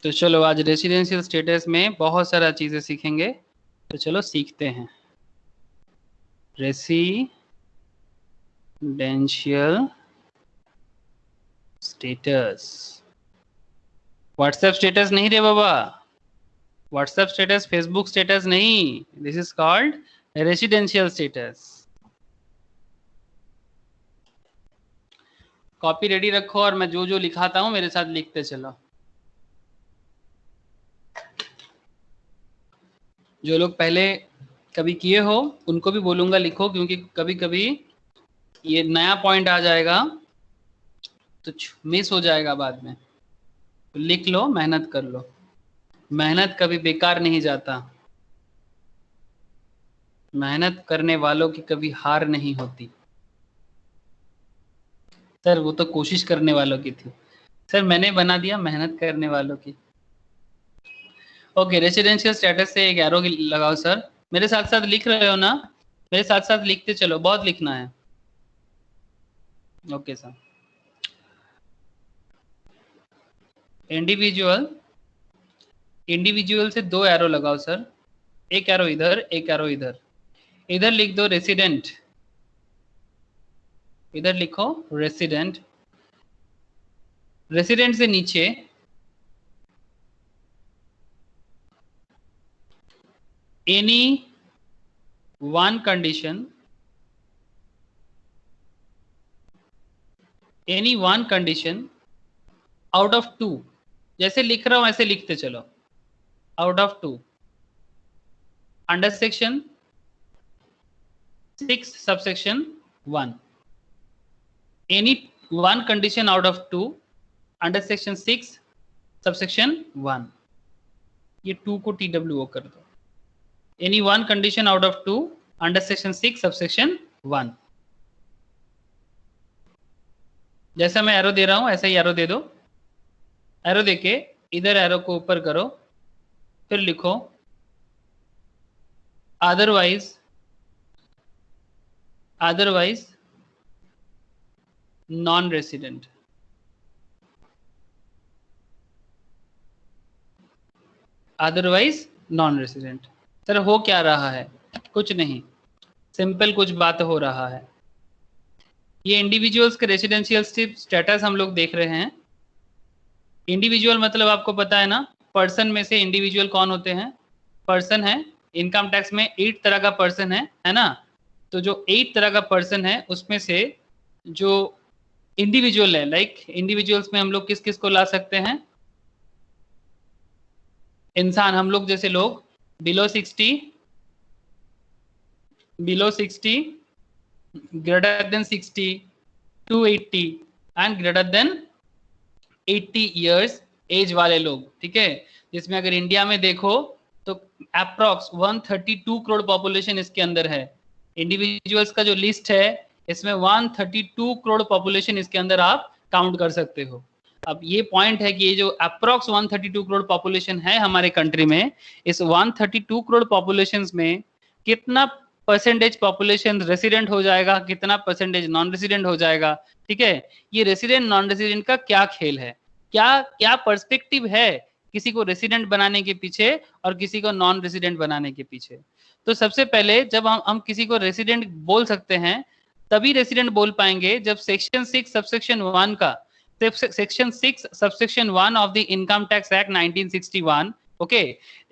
तो चलो आज रेसिडेंशियल स्टेटस में बहुत सारा चीजें सीखेंगे, तो चलो सीखते हैं। रेसिडेंशियल स्टेटस, व्हाट्सएप स्टेटस नहीं रे बाबा, व्हाट्सएप स्टेटस, फेसबुक स्टेटस नहीं, this is called residential status. Copy ready रखो और मैं जो जो लिखाता हूं मेरे साथ लिखते चलो। जो लोग पहले कभी किए हो उनको भी बोलूंगा लिखो, क्योंकि कभी कभी ये नया पॉइंट आ जाएगा तो मिस हो जाएगा बाद में। तो लिख लो, मेहनत कर लो, मेहनत कभी बेकार नहीं जाता, मेहनत करने वालों की कभी हार नहीं होती। सर वो तो कोशिश करने वालों की थी, सर मैंने बना दिया मेहनत करने वालों की। ओके, रेसिडेंशियल स्टेटस से एक एरो लगाओ सर। मेरे साथ साथ लिख रहे हो ना? मेरे साथ साथ लिखते चलो, बहुत लिखना है। Okay sir. इंडिविजुअल, इंडिविजुअल से दो एरो लगाओ सर, एक एरो इधर, एक एरो इधर। इधर लिख दो रेसिडेंट, इधर लिखो रेसिडेंट। रेसिडेंट से नीचे any one condition, any one condition out of two, जैसे लिख रहा हूं ऐसे लिखते चलो, out of two, under section 6 subsection 1, any one condition out of two under section 6 subsection 1, ये 2 को TWO कर दो। Any one condition out of two under section 6 subsection 1। जैसा मैं एरो दे रहा हूं ऐसा ही एरो दे दो। एरो देके इधर एरो को ऊपर करो, फिर लिखो otherwise, otherwise non resident, otherwise non resident. Sir हो क्या रहा है? कुछ नहीं, सिंपल कुछ बात हो रहा है। ये इंडिविजुअल्स के रेसिडेंशियल स्टेटस हम लोग देख रहे हैं। इंडिविजुअल मतलब आपको पता है ना, पर्सन में से इंडिविजुअल कौन होते हैं? पर्सन है। इनकम टैक्स में 8 तरह का पर्सन है ना? तो जो 8 तरह का पर्सन है उसमें से जो इंडिविजुअल है, लाइक इंडिविजुअल्स में हम लोग किस किस को ला सकते हैं? इंसान, हम लोग जैसे लोग below 60, below 60, greater than 60, 280 and greater than 80 years age वाले लोग, ठीक है। जिसमें अगर इंडिया में देखो तो अप्रॉक्स 132 करोड़ पॉपुलेशन इसके अंदर है। इंडिविजुअल्स का जो लिस्ट है इसमें 132 करोड़ पॉपुलेशन इसके अंदर आप काउंट कर सकते हो। अब ये पॉइंट है कि ये जो अप्रॉक्स 132 करोड़ पॉपुलेशन है हमारे कंट्री में, इस 132 करोड़ पॉपुलेशन में कितना परसेंटेज पॉपुलेशन रेसिडेंट हो जाएगा, कितना परसेंटेज नॉन रेसिडेंट हो जाएगा, ठीक है। ये रेसिडेंट नॉन रेसिडेंट का क्या खेल है, क्या क्या पर्सपेक्टिव है किसी को रेसिडेंट बनाने के पीछे और किसी को नॉन रेसिडेंट बनाने के पीछे। तो सबसे पहले जब हम किसी को रेसिडेंट बोल सकते हैं तभी रेसिडेंट बोल पाएंगे जब सेक्शन 6 सबसेक्शन 1 का, section 6 subsection 1 of the income tax act 1961, okay,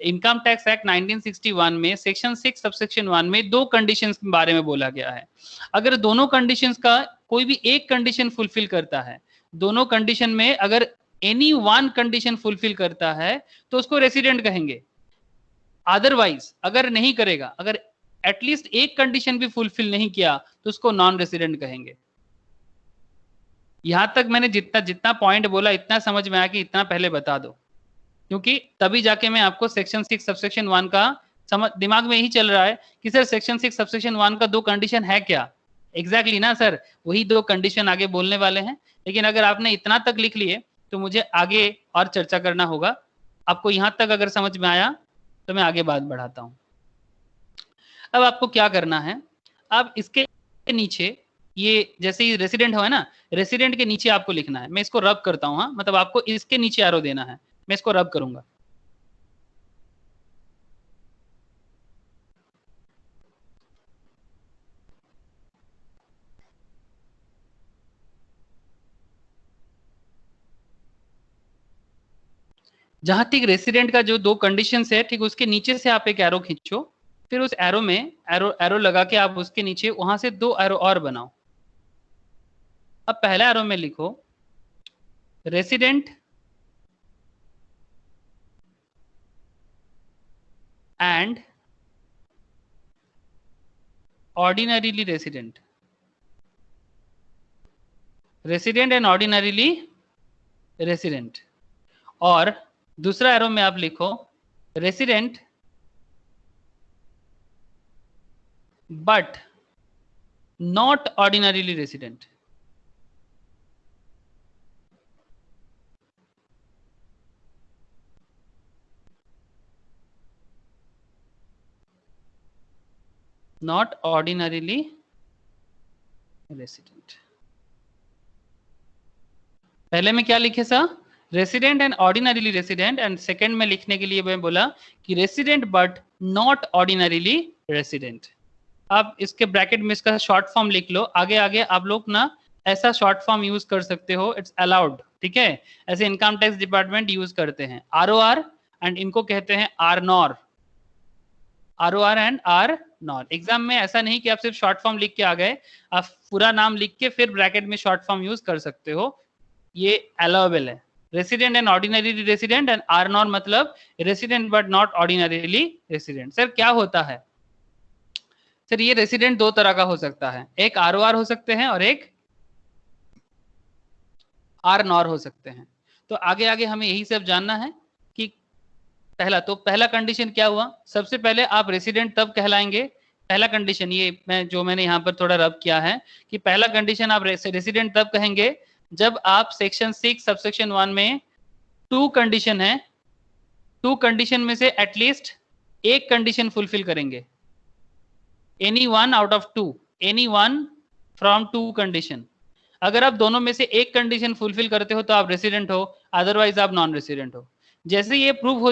income tax act 1961 में सेक्शन 6 सबसेक्शन 1 में दो कंडीशंस के बारे में बोला गया है। अगर दोनों कंडीशंस का कोई भी एक कंडीशन फुलफिल करता है, दोनों कंडीशन में अगर एनी वन कंडीशन फुलफिल करता है तो उसको रेसिडेंट कहेंगे। अदरवाइज अगर नहीं करेगा, अगर एटलीस्ट एक कंडीशन भी फुलफिल नहीं किया तो उसको नॉन रेसिडेंट कहेंगे। यहां तक मैंने जितना जितना पॉइंट बोला इतना समझ में आया कि इतना पहले बता दो, क्योंकि तभी जाके मैं आपको सेक्शन 6 सबसेक्शन 1 का समझ, दिमाग में यही चल रहा है कि सर सेक्शन 6 सबसेक्शन 1 का दो कंडीशन है क्या? एग्जैक्टली ना सर, वही दो कंडीशन आगे बोलने वाले हैं। लेकिन अगर आपने इतना तक लिख लिए तो मुझे आगे और चर्चा करना होगा। आपको यहां तक अगर समझ में आया तो मैं आगे बात बढ़ाता हूं। अब आपको क्या करना है, अब इसके नीचे ये जैसे ही रेसिडेंट हो है ना, रेसिडेंट के नीचे आपको लिखना है। मैं इसको रब करता हूं, हाँ, मतलब आपको इसके नीचे एरो देना है। मैं इसको रब करूंगा। जहां तक रेसिडेंट का जो दो कंडीशन है, ठीक उसके नीचे से आप एक एरो खींचो, फिर उस एरो में एरो एरो लगा के आप उसके नीचे वहां से दो एरो और बनाओ। अब पहला एरो में लिखो resident and ordinarily resident, resident and ordinarily resident. और दूसरा एरो में आप लिखो resident but not ordinarily resident. Not ordinarily resident. पहले में क्या लिखे सा, resident and ordinarily resident, and second में लिखने के लिए मैं बोला कि resident but not ordinarily resident. अब इसके ब्रैकेट में इसका शॉर्ट फॉर्म लिख लो। आगे आगे आप लोग ना ऐसा शॉर्ट फॉर्म यूज कर सकते हो, इट्स अलाउड, ठीक है। ऐसे इनकम टैक्स डिपार्टमेंट यूज करते हैं ROR, एंड इनको कहते हैं RNOR, ROR and RNOR। Exam में ऐसा नहीं कि आप सिर्फ शॉर्ट फॉर्म लिख के आ गए, आप पूरा नाम लिख के फिर ब्रैकेट में शॉर्ट फॉर्म यूज कर सकते हो, ये अलाउेबल है। Resident and ordinary resident, and RNOR मतलब resident but not ordinarily resident. Sir क्या होता है? सर ये रेसिडेंट दो तरह का हो सकता है, एक ROR हो सकते हैं और एक RNOR हो सकते हैं। तो आगे आगे हमें यही सब जानना है कि पहला कंडीशन क्या हुआ। सबसे पहले आप रेसिडेंट तब कहलाएंगे, पहला कंडीशन ये मैंने यहाँ पर थोड़ा रब किया है कि पहला कंडीशन आप रेसिडेंट तब कहेंगे जब आप सेक्शन 6 सबसेक्शन 1 में 2 कंडीशन है, 2 कंडीशन में से एटलीस्ट एक कंडीशन फुलफिल करेंगे। Any one out of 2, any one from 2 condition. अगर आप दोनों में से एक कंडीशन फुलफिल करते हो तो आप रेसिडेंट हो, अदरवाइज आप नॉन रेसिडेंट हो। जैसे ये प्रूव हो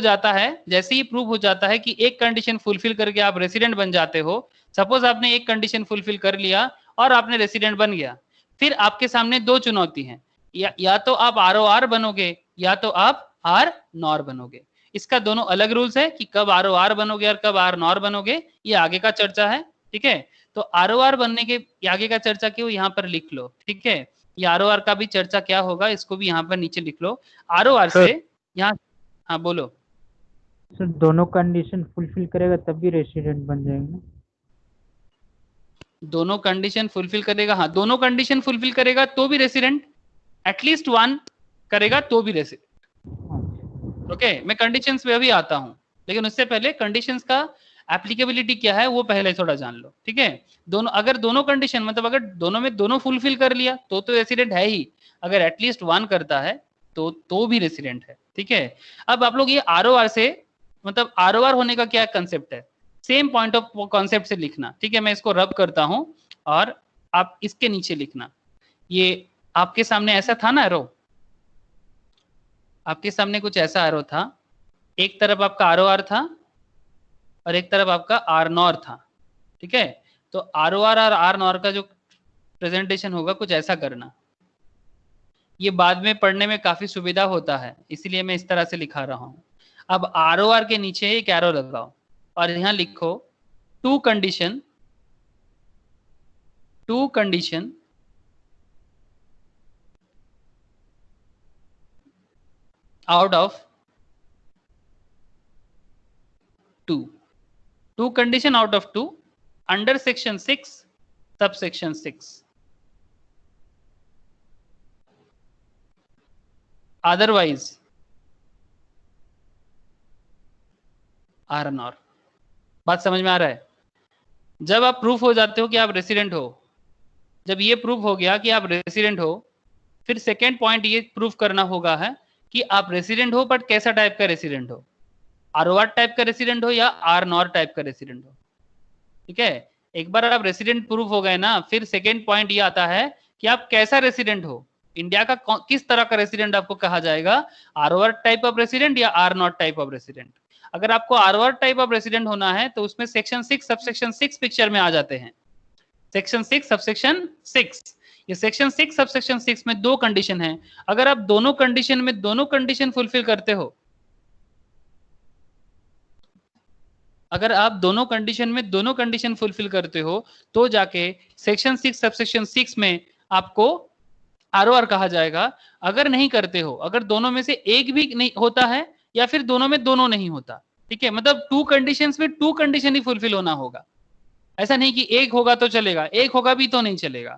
जाता है कि एक कंडीशन फुलफिल करके आप रेसिडेंट बन जाते हो, सपोज आपने एक कंडीशन फुलफिल कर लिया और आपने रेसिडेंट बन गया, फिर आपके सामने दो चुनौती हैं, या तो आप ROR बनोगे या तो आप RNOR बनोगे। इसका दोनों अलग रूल्स है कि कब ROR बनोगे और कब RNOR बनोगे, ये आगे का चर्चा है, ठीक है। तो ROR बनने के आगे का चर्चा क्यों यहाँ पर लिख लो, ठीक है। ये ROR का भी चर्चा क्या होगा इसको भी यहाँ पर नीचे लिख लो। ROR से यहाँ, हाँ बोलो सर। दोनों कंडीशन फुलफिल करेगा तब भी रेसिडेंट बन जाएंगे। दोनों कंडीशन फुलफिल करेगा, हाँ दोनों कंडीशन फुलफिल करेगा तो भी रेसिडेंट, एटलीस्ट वन करेगा तो भी रेसिडेंट। ओके, मैं कंडीशंस पे अभी आता हूँ, लेकिन उससे पहले कंडीशंस का एप्लीकेबिलिटी क्या है वो पहले थोड़ा जान लो, ठीक है। अगर दोनों कंडीशन मतलब अगर दोनों में दोनों फुलफिल कर लिया तो रेसिडेंट है ही, अगर एटलीस्ट वन करता है तो भी रेसिडेंट है, ठीक है। अब आप लोग ये ROR से मतलब ROR होने का क्या कंसेप्ट है, सेम पॉइंट ऑफ कॉन्सेप्ट से लिखना, ठीक है। मैं इसको रब करता हूं और आप इसके नीचे लिखना। ये आपके सामने ऐसा था ना एरो, आपके सामने कुछ ऐसा एरो था, एक तरफ आपका ROR था और एक तरफ आपका RNOR था, ठीक है। तो ROR और RNOR का जो प्रेजेंटेशन होगा कुछ ऐसा करना, ये बाद में पढ़ने में काफी सुविधा होता है, इसलिए मैं इस तरह से लिखा रहा हूं। अब ROR के नीचे एक एरो लगाओ और यहां लिखो to condition out of 2 condition out of 2 under section 6 subsection 6, otherwise RNOR। बात समझ में आ रहा है? जब आप प्रूफ हो जाते हो कि आप रेसिडेंट हो, जब ये प्रूफ हो गया कि आप रेसिडेंट हो, फिर सेकेंड पॉइंट ये प्रूफ करना होगा है कि आप रेसिडेंट हो, बट कैसा टाइप का रेसिडेंट हो, ROR टाइप का रेसिडेंट हो या RNOR टाइप का रेसिडेंट हो, ठीक है। एक बार आप रेसिडेंट प्रूफ हो गए ना, फिर सेकेंड पॉइंट ये आता है कि आप कैसा रेसिडेंट हो, इंडिया का किस तरह का रेसिडेंट आपको कहा जाएगा, ROR टाइप ऑफ रेसिडेंट या R0 टाइप ऑफ रेसिडेंट। अगर आपको ROR टाइप ऑफ रेसिडेंट होना है तो उसमें सेक्शन 6 सबसेक्शन 6 पिक्चर में आ जाते हैं। सेक्शन 6 सबसेक्शन 6, ये सेक्शन 6 सबसेक्शन 6 में दो कंडीशन है। अगर आप दोनों कंडीशन में दोनों कंडीशन फुलफिल करते हो, अगर आप दोनों कंडीशन में दोनों कंडीशन फुलफिल करते हो तो जाके सेक्शन 6 सबसेक्शन 6 में आपको ROR कहा जाएगा। अगर नहीं करते हो, अगर दोनों में से एक भी नहीं होता है या फिर दोनों में दोनों नहीं होता, ठीक है, मतलब टू कंडीशंस में टू कंडीशन ही फुलफिल होना होगा। ऐसा नहीं कि एक होगा तो चलेगा, एक होगा भी तो नहीं चलेगा,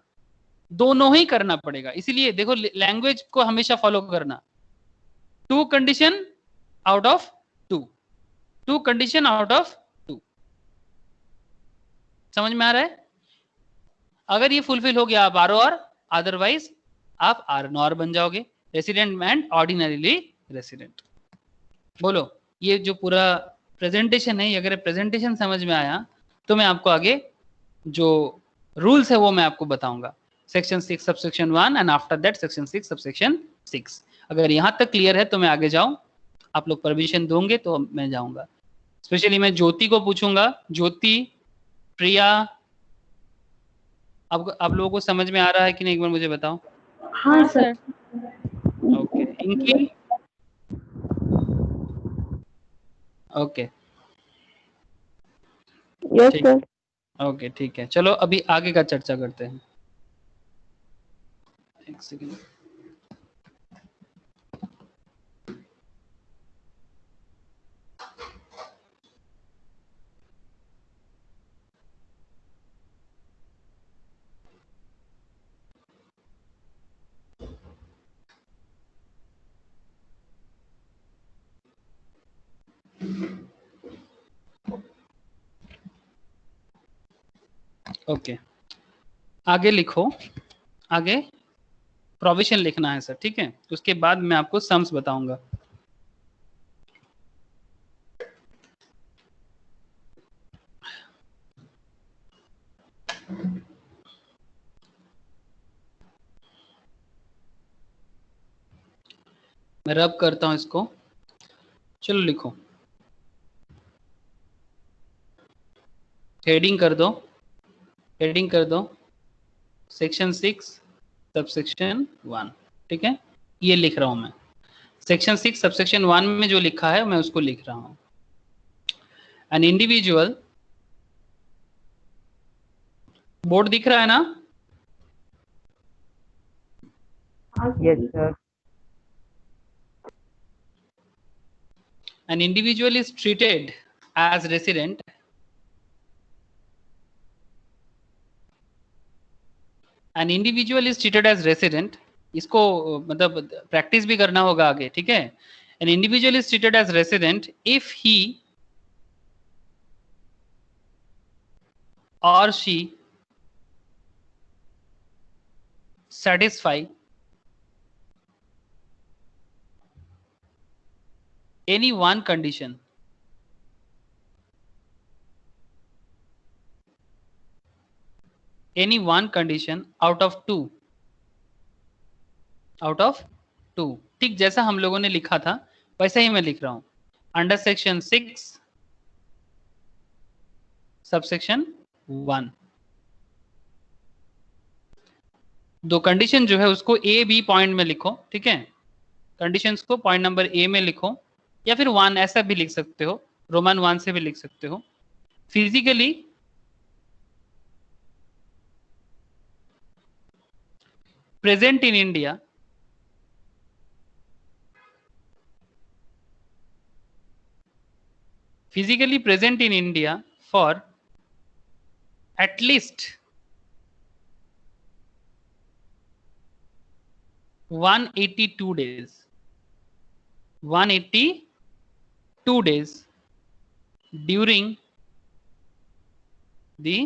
दोनों ही करना पड़ेगा। इसीलिए देखो लैंग्वेज को हमेशा फॉलो करना, two condition out of two, two condition out of two. समझ में आ रहा है? अगर ये फुलफिल हो गया आप ROR, अदरवाइज आप RNOR बन जाओगे, रेसिडेंट एंड ऑर्डिनरीली रेसिडेंट। बोलो, ये जो पूरा प्रेजेंटेशन है, अगर प्रेजेंटेशन समझ में आया तो मैं आपको आगे जो रूल्स है वो मैं आपको बताऊंगा। Section 6 subsection 1 and after that section 6 subsection 6। अगर यहां तक क्लियर है तो मैं आगे जाऊं, आप लोग परमिशन दोगे तो मैं जाऊंगा। स्पेशली मैं ज्योति को पूछूंगा, ज्योति, प्रिया, अब आप लोगों को समझ में आ रहा है कि नहीं, एक बार मुझे बताओ। हाँ सर। ओके, इनकी ओके, यस ठीक, सर। ओके ठीक है, चलो अभी आगे का चर्चा करते हैं। एक सेकेंड, ओके आगे लिखो, आगे प्रोविजन लिखना है सर, ठीक है, उसके बाद मैं आपको सम्स बताऊंगा। मैं रब करता हूं इसको, चलो लिखो, हेडिंग कर दो, हेडिंग कर दो सेक्शन 6 सबसेक्शन 1, ठीक है, ये लिख रहा हूं मैं। सेक्शन 6 सबसेक्शन 1 में जो लिखा है मैं उसको लिख रहा हूं। एन इंडिविजुअल, बोर्ड दिख रहा है ना? Yes sir. An individual is treated as resident an individual is treated as resident, इसको मतलब प्रैक्टिस भी करना होगा आगे, ठीक है। An individual is treated as resident if he or she satisfy any one condition out of two, ठीक जैसा हम लोगों ने लिखा था वैसा ही मैं लिख रहा हूं। अंडर सेक्शन 6 सबसेक्शन 1, दो कंडीशन जो है उसको A B पॉइंट में लिखो, ठीक है, कंडीशंस को पॉइंट नंबर A में लिखो, या फिर 1 ऐसा भी लिख सकते हो, रोमन 1 से भी लिख सकते हो। Physically present in India for at least 182 days, 182 days during the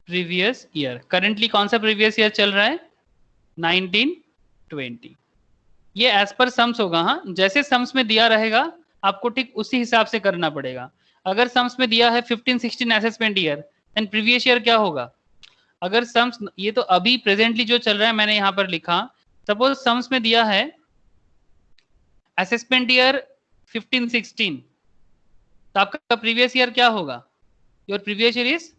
previous year। Currently कौन सा प्रीवियस ईयर चल रहा है? 1920। ये एज पर सम्स होगा, हाँ, जैसे सम्स में दिया रहेगा आपको ठीक उसी हिसाब से करना पड़ेगा। अगर सम्स में दिया है 15-16 assessment year, then previous year क्या होगा? अगर सम्स, ये तो अभी प्रेजेंटली जो चल रहा है मैंने यहाँ पर लिखा, सपोज सम्स में दिया है असेसमेंट ईयर 15-16, तो आपका प्रीवियस ईयर क्या होगा? Your previous year is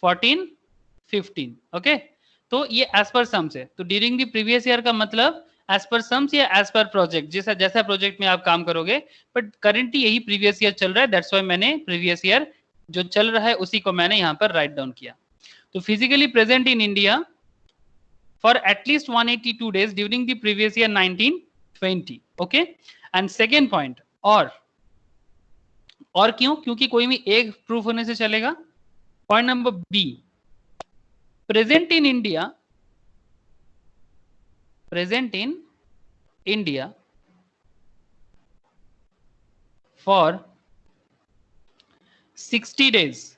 14-15, okay. तो ये एज पर सम्स है, तो ड्यूरिंग द प्रीवियस ईयर का मतलब एज पर सम्स या एज पर प्रोजेक्ट, जैसा जैसा प्रोजेक्ट में आप काम करोगे, बट करेंटली यही प्रीवियस ईयर चल रहा है, दैट्स व्हाई मैंने प्रीवियस ईयर जो चल रहा है उसी को मैंने यहाँ पर राइट डाउन किया। तो physically present in India for at least 182 days during the previous year 1920, okay। and second point, और क्यों? क्योंकि कोई भी एक प्रूफ होने से चलेगा। Point number B, present in India for 60 days,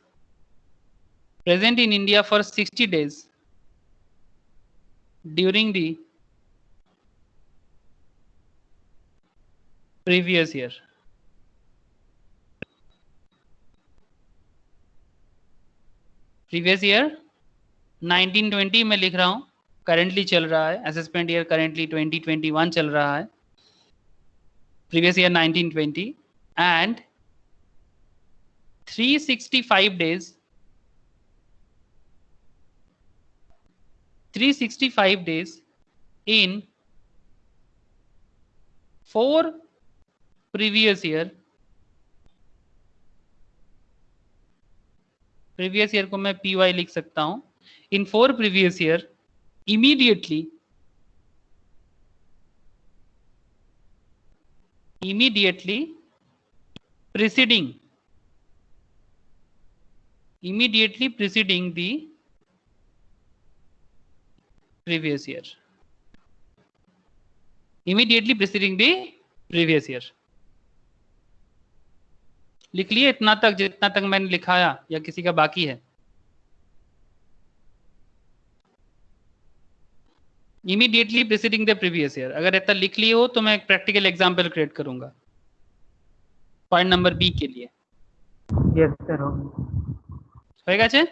present in India for 60 days during the previous year। Previous year 1920 में लिख रहा हूं, करेंटली चल रहा है, असेसमेंट ईयर करेंटली 2021 चल रहा है, previous year 1920 and 365 days in 4 previous year। Previous year को मैं PY लिख सकता हूं, इन 4 previous year immediately preceding the previous year, immediately preceding the previous year। लिख लिए इतना तक, जितना तक मैंने लिखाया, या किसी का बाकी है? Immediately preceding the previous year, अगर इतना लिख लिए हो तो मैं एक प्रैक्टिकल एग्जांपल क्रिएट करूंगा पॉइंट नंबर बी के लिए। यस सर, होएगा चे?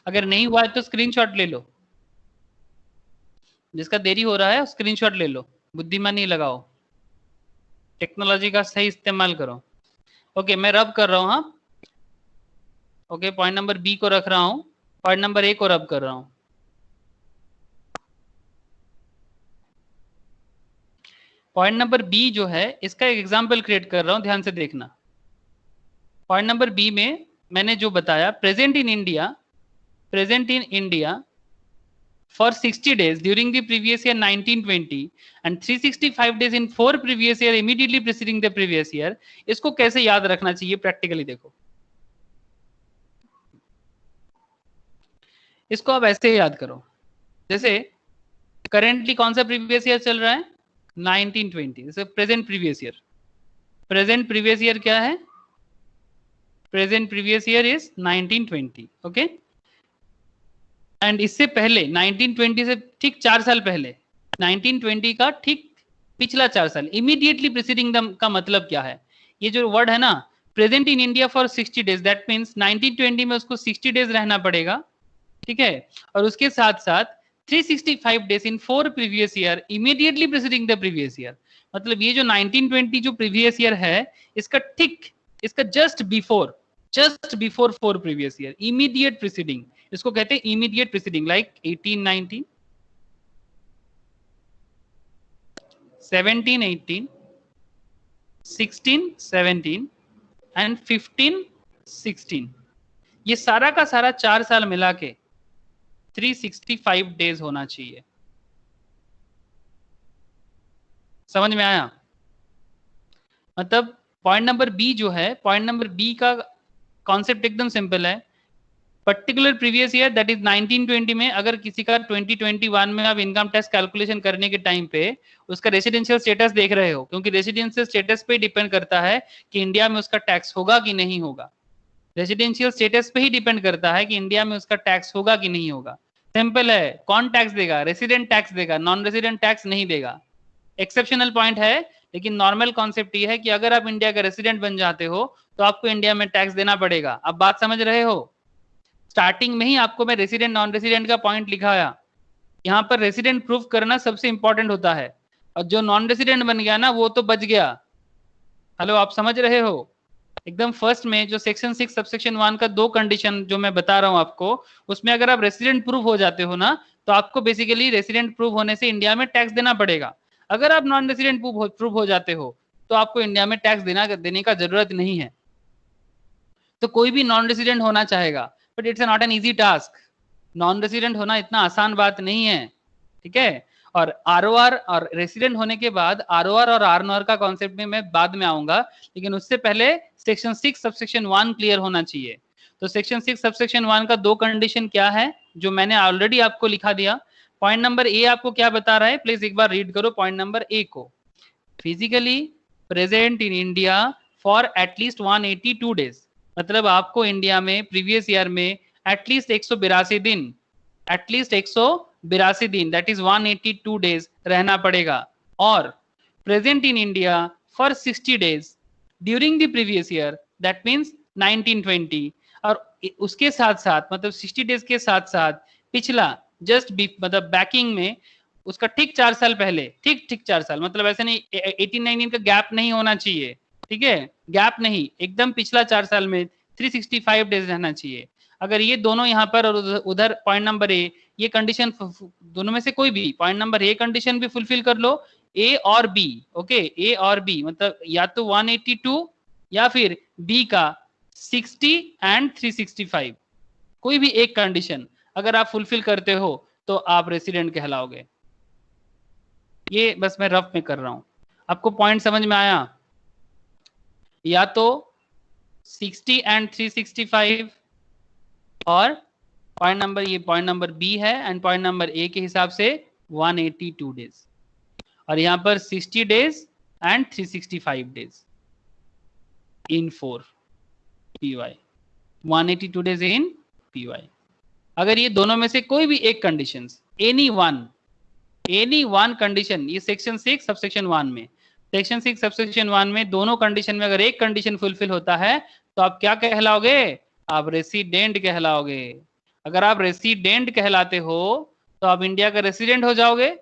अगर नहीं हुआ है तो स्क्रीनशॉट ले लो, जिसका देरी हो रहा है स्क्रीनशॉट ले लो, बुद्धिमानी लगाओ, टेक्नोलॉजी का सही इस्तेमाल करो। ओके, मैं रब कर रहा हूं। हाँ, ओके, पॉइंट नंबर बी को रख रहा हूं, पॉइंट नंबर ए को रब कर रहा हूं। पॉइंट नंबर बी जो है, इसका एक एग्जांपल क्रिएट कर रहा हूं, ध्यान से देखना। पॉइंट नंबर बी में मैंने जो बताया, present in India for 60 days during the previous year 1920 and 365 days in 4 previous year immediately preceding the previous year, इसको कैसे याद रखना चाहिए प्रैक्टिकली देखो। इसको आप ऐसे याद करो, जैसे करेंटली कौन सा प्रीवियस ईयर चल रहा है? 1920, जैसे present previous year. Present previous year क्या है? Present previous year is 1920, okay. And इससे पहले 1920 से ठीक 4 साल पहले, 1920 का ठीक पिछला 4 साल, इमीडिएटली प्रीसीडिंग का मतलब क्या है? ये जो वर्ड है ना, present in India for 60 days, that means 1920 में उसको 60 डेज रहना पड़ेगा, ठीक है। और उसके साथ साथ 365 days in 4 previous year immediately preceding the previous year. मतलब ये जो 1920 जो प्रीवियस ईयर है, इसका ठीक, इसका just before 4 previous year, immediate preceding, इसको कहते हैं इमीडिएट प्रीसीडिंग। लाइक 1819, 1718, 1617 एंड 1516, ये सारा का सारा 4 साल मिला के 365 डेज होना चाहिए। समझ में आया? मतलब पॉइंट नंबर बी जो है, पॉइंट नंबर बी का कॉन्सेप्ट एकदम सिंपल है। Particular previous year that is 1920 में अगर किसी का 2021 में आप इनकम टैक्स कैलकुलेशन करने के टाइम पे उसका रेसिडेंशियल स्टेटस देख रहे हो, क्योंकि रेसिडेंशियल स्टेटस पे डिपेंड करता है कि इंडिया में उसका टैक्स होगा कि नहीं होगा। रेसिडेंशियल स्टेटस पे ही डिपेंड करता है कि इंडिया में उसका टैक्स होगा कि नहीं होगा। सिंपल है, कौन टैक्स देगा? रेसिडेंट टैक्स देगा, नॉन रेसिडेंट टैक्स नहीं देगा। एक्सेप्शनल पॉइंट है, लेकिन नॉर्मल कॉन्सेप्ट ये है कि अगर आप इंडिया का रेसिडेंट बन जाते हो तो आपको इंडिया में टैक्स देना पड़ेगा। अब बात समझ रहे हो? स्टार्टिंग में ही आपको मैं रेसिडेंट नॉन रेसिडेंट का पॉइंट लिखाया, यहाँ पर रेसिडेंट प्रूफ करना सबसे इंपॉर्टेंट होता है, और जो नॉन रेसिडेंट बन गया ना वो तो बच गया। हेलो, आप समझ रहे हो? एकदम फर्स्ट में जो सेक्शन 6 सबसेक्शन 1 का 2 कंडीशन जो मैं बता रहा हूं आपको, उसमें अगर आप रेसिडेंट प्रूफ हो जाते हो ना, तो आपको बेसिकली रेसिडेंट प्रूफ होने से इंडिया में टैक्स देना पड़ेगा। अगर आप नॉन रेसिडेंट प्रूफ हो जाते हो तो आपको इंडिया में टैक्स देने का जरूरत नहीं है। तो कोई भी नॉन रेसिडेंट होना चाहेगा, but it's not an easy task. Non resident होना इतना आसान बात नहीं है, ठीक है। और आरओआर और रेसिडेंट होने के बाद आरओआर और आरनोआर का कॉन्सेप्ट में मैं बाद में आऊंगा, लेकिन उससे पहले सेक्शन 6 सबसेक्शन 1 क्लियर होना चाहिए। तो सेक्शन 6 सबसेक्शन 1 का 2 कंडीशन क्या है, जो मैंने ऑलरेडी आपको लिखा दिया। पॉइंट नंबर ए आपको क्या बता रहा है, प्लीज एक बार रीड करो पॉइंट नंबर ए को। Physically present in India for at least 182 days, मतलब आपको इंडिया में प्रीवियस ईयर में एटलीस्ट 182 दिन, एटलीस्ट 182 दिन, दैट इज 182 डेज रहना पड़ेगा। और present in India for 60 days during the previous year, that means 1920। और उसके साथ साथ मतलब 60 डेज के साथ साथ पिछला जस्ट मतलब बैकिंग में उसका ठीक 4 साल पहले, ठीक 4 साल, मतलब ऐसे नहीं 18-19 का गैप नहीं होना चाहिए, ठीक है, गैप नहीं, एकदम पिछला 4 साल में 365 डेज रहना चाहिए। अगर ये दोनों यहाँ पर और उधर पॉइंट नंबर ए, ये कंडीशन दोनों में से कोई भी पॉइंट नंबर ए कंडीशन भी फुलफिल कर लो, ए और बी, ओके, ए और बी मतलब या तो 182 या फिर बी का 60 एंड 365, कोई भी एक कंडीशन अगर आप फुलफिल करते हो तो आप रेसिडेंट कहलाओगे। ये बस मैं रफ में कर रहा हूं, आपको पॉइंट समझ में आया? या तो 60 एंड 365, और पॉइंट नंबर, ये पॉइंट नंबर बी है, एंड पॉइंट नंबर ए के हिसाब से 182 डेज, और यहां पर 60 days and 365 days in 4 PY, 182 days in PY। अगर ये दोनों में से कोई भी एक कंडीशन, एनी वन कंडीशन, ये सेक्शन 6 सबसेक्शन 1 में, सेक्शन 6 सबसेक्शन 1 में दोनों कंडीशन में अगर एक कंडीशन फुलफिल होता है तो आप क्या कहलाओगे? आप रेसिडेंट कहलाओगे। अगर आप रेसिडेंट कहलाते हो तो आप इंडिया का रेसिडेंट हो जाओगे,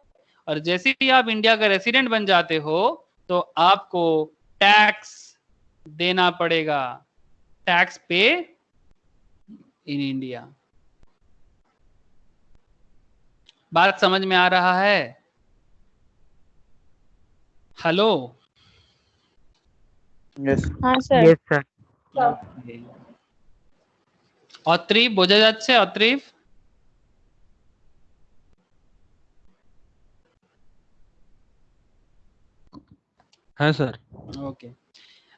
और जैसे ही आप इंडिया का रेसिडेंट बन जाते हो तो आपको टैक्स देना पड़ेगा, टैक्स पे इन इंडिया। बात समझ में आ रहा है? हेलो? हाँ सर। Yes sir. অত্রিব বোঝা যাচ্ছে? অত্রিব? हाँ सर। ओके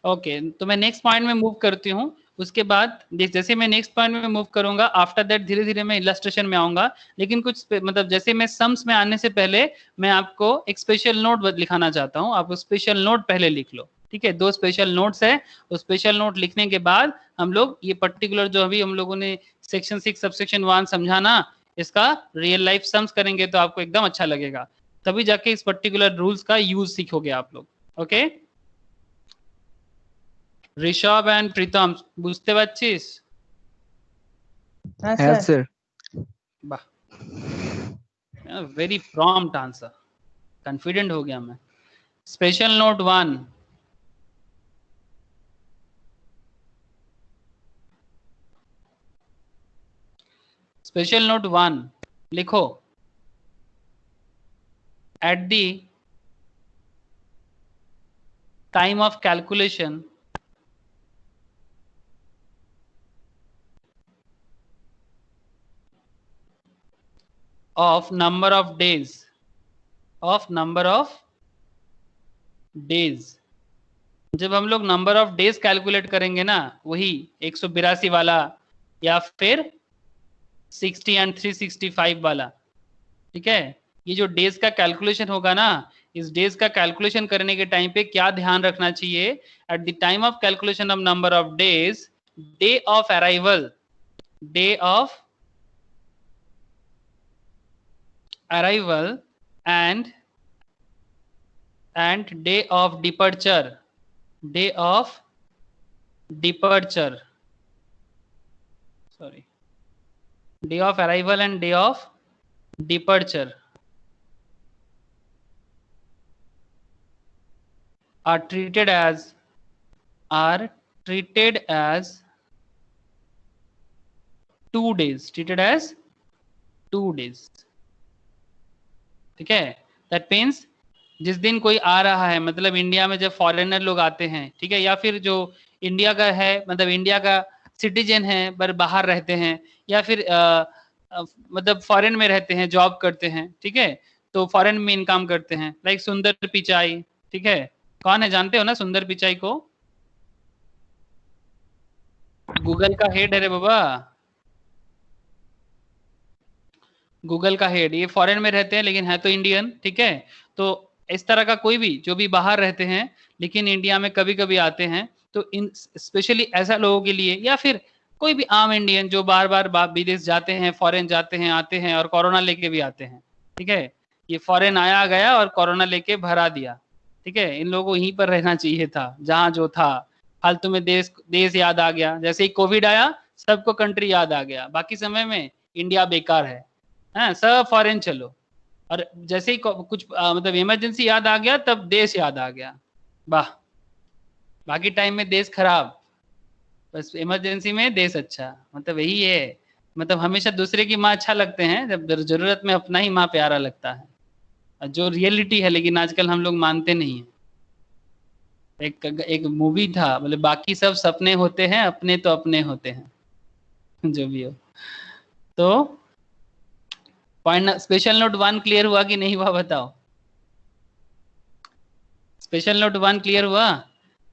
ओके, तो मैं नेक्स्ट पॉइंट में मूव करती हूँ। उसके बाद जैसे मैं नेक्स्ट पॉइंट में मूव करूंगा, आफ्टर दैट धीरे धीरे मैं इलस्ट्रेशन में आऊंगा, लेकिन कुछ मतलब जैसे मैं सम्स में आने से पहले मैं आपको एक स्पेशल नोट लिखाना चाहता हूँ। आप स्पेशल नोट पहले लिख लो, ठीक है? 2 स्पेशल नोट्स है, उस स्पेशल नोट लिखने के बाद हम लोग ये पर्टिकुलर जो अभी हम लोगों ने सेक्शन 6 सबसेक्शन 1 समझा ना, इसका रियल लाइफ सम्स करेंगे तो आपको एकदम अच्छा लगेगा, तभी जाके इस पर्टिकुलर रूल्स का यूज सीखोगे आप लोग। ओके, ঋষভ এন্ড প্রীতম বুঝতে পারছিস? हाँ हाँ सर। सर। বাহ, वेरी प्रॉम्प्ट आंसर, कॉन्फिडेंट हो गया मैं। स्पेशल नोट 1, स्पेशल नोट 1 लिखो, at the time of calculation of number of days, जब हम लोग नंबर ऑफ डेज कैलकुलेट करेंगे ना, वही 182 वाला या फिर 60 एंड 365 वाला, ठीक है? ये जो डेज का कैलकुलेशन होगा ना, इस डेज का कैलकुलेशन करने के टाइम पे क्या ध्यान रखना चाहिए? At the time of calculation of number of days, day of arrival, day of arrival and day of departure, day of departure, sorry, day of arrival and day of departure are treated as 2 days, treated as 2 days. ठीक है, that means जिस दिन कोई आ रहा है, मतलब India में जब फॉरेनर लोग आते हैं, ठीक है, या फिर जो इंडिया का है, मतलब इंडिया का सिटीजन है पर बाहर रहते हैं, या फिर मतलब फॉरेन में रहते हैं, जॉब करते हैं, ठीक है, तो फॉरेन में इनकम करते हैं, लाइक सुंदर पिचाई, ठीक है, कौन है जानते हो ना सुंदर पिचाई को? गूगल का हेड है रे बाबा, गूगल का हेड, ये फॉरेन में रहते हैं लेकिन है तो इंडियन, ठीक है। तो इस तरह का कोई भी जो भी बाहर रहते हैं लेकिन इंडिया में कभी कभी आते हैं, तो इन स्पेशली ऐसा लोगों के लिए, या फिर कोई भी आम इंडियन जो बार बार विदेश जाते हैं, फॉरेन जाते हैं, आते हैं और कोरोना लेके भी आते हैं, ठीक है, ये फॉरेन आया गया और कोरोना लेके भरा दिया, ठीक है, इन लोगों को यहीं पर रहना चाहिए था जहां जो था, फालतू में देश देश याद आ गया, जैसे ही कोविड आया सबको कंट्री याद आ गया, बाकी समय में इंडिया बेकार है, हाँ सब फॉरेन चलो, और जैसे ही कुछ मतलब इमरजेंसी याद आ गया तब देश याद आ गया, वाह, बाकी टाइम में देश खराब, बस इमरजेंसी में देश अच्छा, मतलब यही है, मतलब हमेशा दूसरे की माँ अच्छा लगते हैं, जब जरूरत में अपना ही माँ प्यारा लगता है, जो रियलिटी है, लेकिन आजकल हम लोग मानते नहीं है। एक एक मूवी था, मतलब बाकी सब सपने होते हैं, अपने तो अपने होते हैं जो भी हो। तो पॉइंट स्पेशल नोट 1 क्लियर हुआ कि नहीं हुआ बताओ? स्पेशल नोट 1 क्लियर हुआ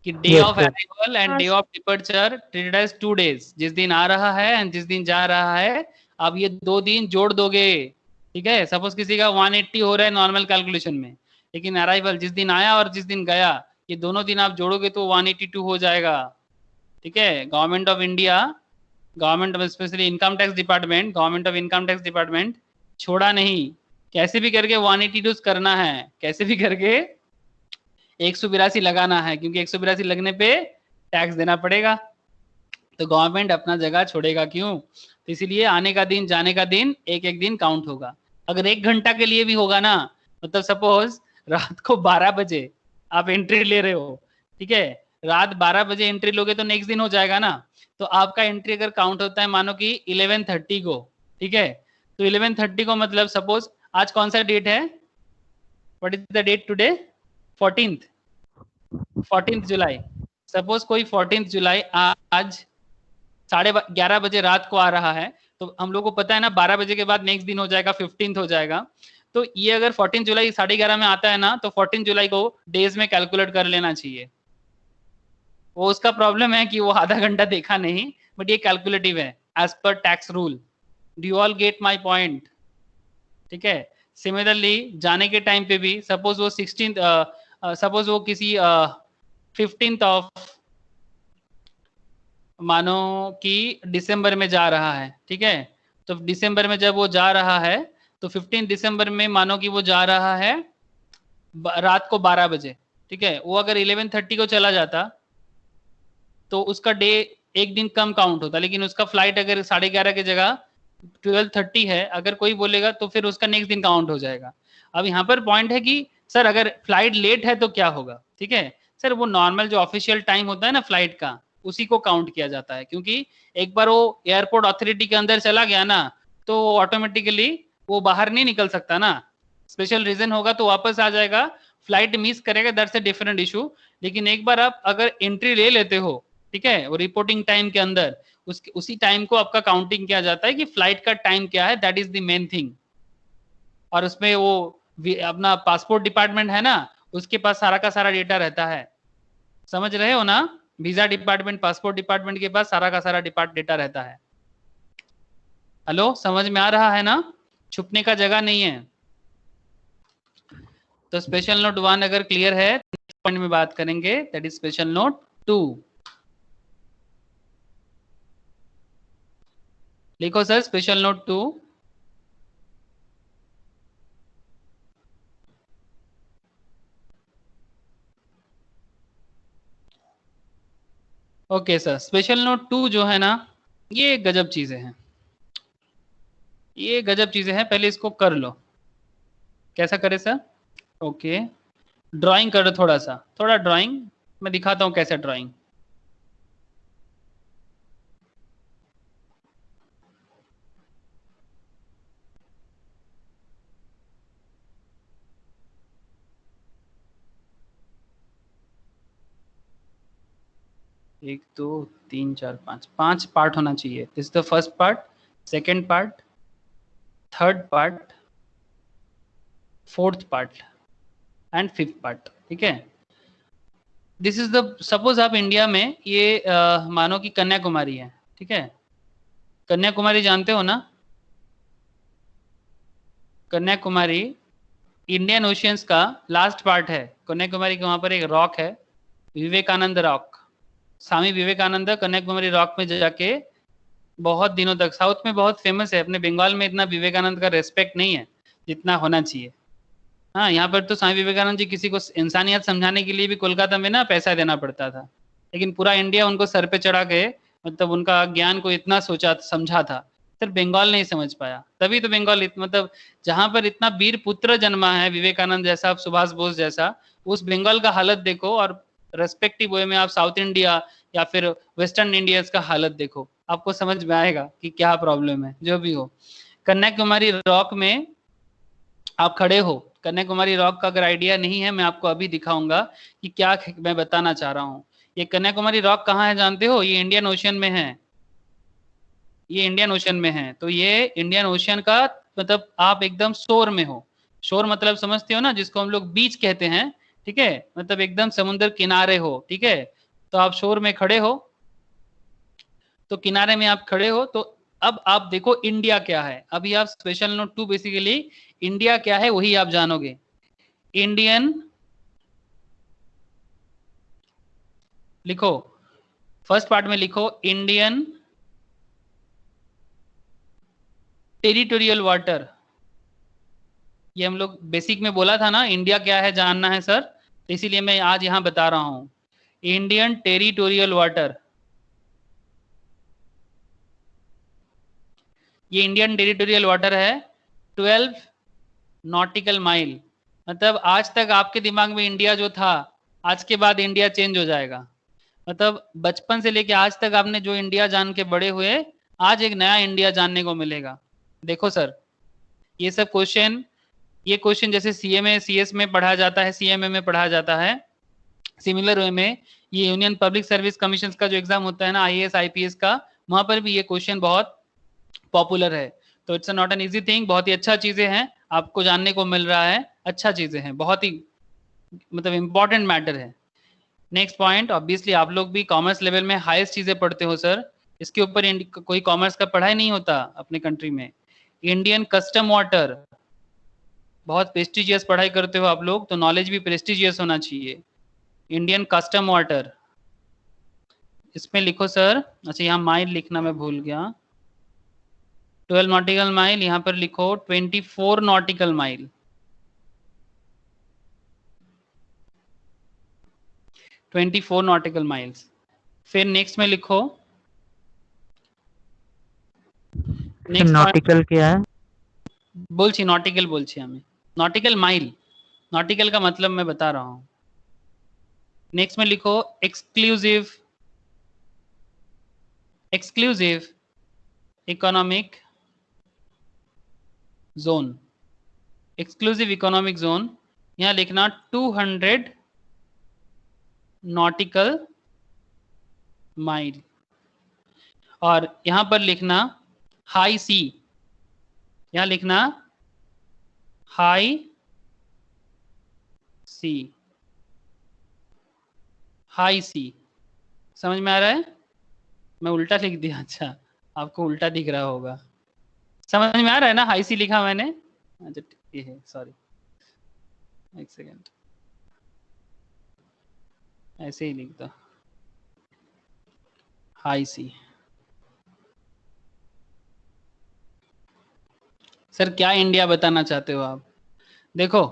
कि day of arrival and day of departure treated as 2 days, जिस दिन आ रहा है एंड जिस दिन जा रहा है, अब ये 2 दिन जोड़ दोगे, ठीक है, सपोज किसी का 180 हो रहा है नॉर्मल कैलकुलेशन में, लेकिन अराइवल जिस दिन आया और जिस दिन गया, ये दोनों दिन आप जोड़ोगे तो 182 हो जाएगा, ठीक है। Government of India, government of specially income tax department, government of income tax department छोड़ा नहीं, कैसे भी करके 182 करना है, कैसे भी करके 182 लगाना है, क्योंकि 182 लगने पे टैक्स देना पड़ेगा, तो गवर्नमेंट अपना जगह छोड़ेगा क्यों, तो इसीलिए आने का दिन जाने का दिन एक एक दिन काउंट होगा। अगर 1 घंटा के लिए भी होगा ना, मतलब सपोज रात को 12 बजे आप एंट्री ले रहे हो, ठीक है, रात 12 बजे एंट्री लोगे तो नेक्स्ट दिन हो जाएगा ना, तो आपका एंट्री अगर काउंट होता है मानो कि 11:30 को, ठीक है, तो 11:30 को मतलब सपोज आज कौन सा डेट है, what is the date today, 14th July, suppose कोई 14th जुलाई आज 11:30 बजे रात को आ रहा है, तो हम लोग को पता है ना 12 बजे के बाद नेक्स्ट दिन हो जाएगा, 15th हो जाएगा, तो ये अगर 14 जुलाई 11:30 में आता है ना, तो 14 जुलाई को डेज में कैलकुलेट कर लेना चाहिए। वो उसका प्रॉब्लम है कि वो आधा घंटा देखा नहीं, बट ये कैलकुलेटिव है एज पर tax rule. Do you all get my point? ठीक है, सिमिलरली जाने के टाइम पे भी सपोज वो 16th, सपोज वो किसी 15th ऑफ मानो कि दिसंबर में जा रहा है, ठीक है, तो दिसंबर में जब वो जा रहा है तो 15 दिसंबर में मानो कि वो जा रहा है रात को 12 बजे, ठीक है, वो अगर 11:30 को चला जाता तो उसका डे एक दिन कम काउंट होता, लेकिन उसका फ्लाइट अगर 11:30 की जगह 12:30 है, अगर कोई बोलेगा तो फिर उसका नेक्स्ट दिन काउंट हो जाएगा। अब यहाँ पर पॉइंट है कि सर अगर फ्लाइट लेट है तो क्या होगा, ठीक है, सर वो नॉर्मल जो ऑफिशियल टाइम होता है ना फ्लाइट का, उसी को काउंट किया जाता है, क्योंकि एक बार वो एयरपोर्ट अथॉरिटी के अंदर चला गया ना, तो ऑटोमेटिकली वो बाहर नहीं निकल सकता ना, स्पेशल रीजन होगा तो वापस आ जाएगा, फ्लाइट मिस करेगा, दैट्स अ डिफरेंट इशू। लेकिन एक बार आप अगर एंट्री ले लेते हो, ठीक है, वो रिपोर्टिंग टाइम के अंदर, उसी टाइम को आपका काउंटिंग किया जाता है कि फ्लाइट का टाइम क्या है, that is the main thing. और उसमें वो अपना पासपोर्ट डिपार्टमेंट है ना, उसके पास सारा का सारा डेटा रहता है, समझ रहे हो ना, वीजा डिपार्टमेंट पासपोर्ट डिपार्टमेंट के पास सारा का सारा डेटा रहता है। हेलो, समझ में आ रहा है ना, छुपने का जगह नहीं है। तो स्पेशल नोट 1 अगर क्लियर है, नेक्स्ट पॉइंट में बात करेंगे, दैट इज स्पेशल नोट 2। लिखो sir special note 2। Okay sir, special note 2 जो है ना, ये गजब चीजें हैं। ये गजब चीजें हैं, पहले इसको कर लो। कैसा करे सर? ओके, ड्राइंग करो थोड़ा सा, थोड़ा ड्राइंग मैं दिखाता हूँ कैसे ड्राइंग। एक दो तीन चार पाँच, 5 पार्ट होना चाहिए। This is the first part, second part, third part, fourth part and fifth part. ठीक है, दिस इज द, सपोज आप इंडिया में ये मानो कि कन्याकुमारी है। ठीक है, कन्याकुमारी जानते हो ना? कन्याकुमारी इंडियन ओशियंस का लास्ट पार्ट है। कन्याकुमारी के वहां पर एक रॉक है, विवेकानंद रॉक। स्वामी विवेकानंद कन्याकुमारी रॉक में जाके बहुत दिनों तक, साउथ में बहुत फेमस है, अपने बंगाल में इतना विवेकानंद का रेस्पेक्ट नहीं है जितना होना चाहिए। हाँ, यहाँ पर तो स्वामी विवेकानंद जी किसी को इंसानियत समझाने के लिए भी कोलकाता में ना पैसा देना पड़ता था, लेकिन पूरा इंडिया उनको सर पे चढ़ा के मतलब उनका ज्ञान को इतना सोचा समझा था, सिर्फ बंगाल नहीं समझ पाया। तभी तो बंगाल मतलब जहां पर इतना वीर पुत्र जन्मा है विवेकानंद जैसा, सुभाष बोस जैसा, उस बंगाल का हालत देखो, और रेस्पेक्टिव वे में आप साउथ इंडिया या फिर वेस्टर्न इंडिया का हालत देखो, आपको समझ में आएगा कि क्या प्रॉब्लम है। जो भी हो, कन्याकुमारी रॉक में आप खड़े हो। कन्याकुमारी रॉक का अगर आइडिया नहीं है, मैं आपको अभी दिखाऊंगा कि क्या मैं बताना चाह रहा हूँ। ये कन्याकुमारी रॉक कहाँ है जानते हो? ये इंडियन ओशियन में है। ये इंडियन ओशियन में है, तो ये इंडियन ओशियन का मतलब आप एकदम शोर में हो। शोर मतलब समझते हो ना, जिसको हम लोग बीच कहते हैं। ठीक है, मतलब एकदम समुद्र किनारे हो। ठीक है, तो आप शोर में खड़े हो, तो किनारे में आप खड़े हो। तो अब आप देखो इंडिया क्या है। अभी आप स्पेशल नोट 2 बेसिकली इंडिया क्या है वही आप जानोगे। इंडियन लिखो, फर्स्ट पार्ट में लिखो इंडियन टेरिटोरियल वाटर। ये हम लोग बेसिक में बोला था ना, इंडिया क्या है जानना है सर, तो इसीलिए मैं आज यहां बता रहा हूं। इंडियन टेरिटोरियल वाटर, ये इंडियन टेरिटोरियल वाटर है 12 नॉटिकल माइल। मतलब आज तक आपके दिमाग में इंडिया जो था, आज के बाद इंडिया चेंज हो जाएगा। मतलब बचपन से लेके आज तक आपने जो इंडिया जान के बड़े हुए, आज एक नया इंडिया जानने को मिलेगा। देखो सर, ये सब क्वेश्चन, ये क्वेश्चन जैसे सीएमए सीएस में पढ़ा जाता है, सीएमए में पढ़ा जाता है, सिमिलर वे में ये यूनियन पब्लिक सर्विस कमीशन का जो एग्जाम होता है ना, आईएएस आईपीएस का, वहां पर भी ये क्वेश्चन बहुत पॉपुलर है। तो it's not an easy thing, बहुत ही अच्छा चीजें हैं आपको जानने को मिल रहा है, अच्छा चीजें हैं, बहुत ही मतलब इंपॉर्टेंट मैटर है। नेक्स्ट पॉइंट, ऑब्वियसली आप लोग भी कॉमर्स लेवल में हाईएस्ट चीजें पढ़ते हो सर, इसके ऊपर कोई कॉमर्स का पढ़ाई नहीं होता अपने कंट्री में। इंडियन कस्टम वाटर, बहुत प्रेस्टिजियस पढ़ाई करते हो आप लोग, तो नॉलेज भी प्रेस्टिजियस होना चाहिए। इंडियन कस्टम वाटर, इसमें लिखो सर, अच्छा यहाँ माइल लिखना मैं भूल गया, 12 नॉटिकल माइल, यहाँ पर लिखो 24 नॉटिकल माइल। 24 nautical miles. फिर नेक्स्ट में लिखो, नॉटिकल क्या है? बोलছি नॉटिकल बोलছি আমি, नॉटिकल माइल, नॉटिकल का मतलब मैं बता रहा हूँ। नेक्स्ट में लिखो exclusive, exclusive economic zone, exclusive economic zone, यहाँ लिखना 200 नॉटिकल माइल। और यहां पर लिखना हाई सी, यहां लिखना हाई सी, हाई सी। समझ में आ रहा है? मैं उल्टा लिख दिया, अच्छा आपको उल्टा दिख रहा होगा। समझ में आ रहा है ना, हाई सी लिखा मैंने? अच्छा ये है, सॉरी एक सेकेंड, ऐसे ही लिख दो हाई सी। सर क्या इंडिया बताना चाहते हो आप? देखो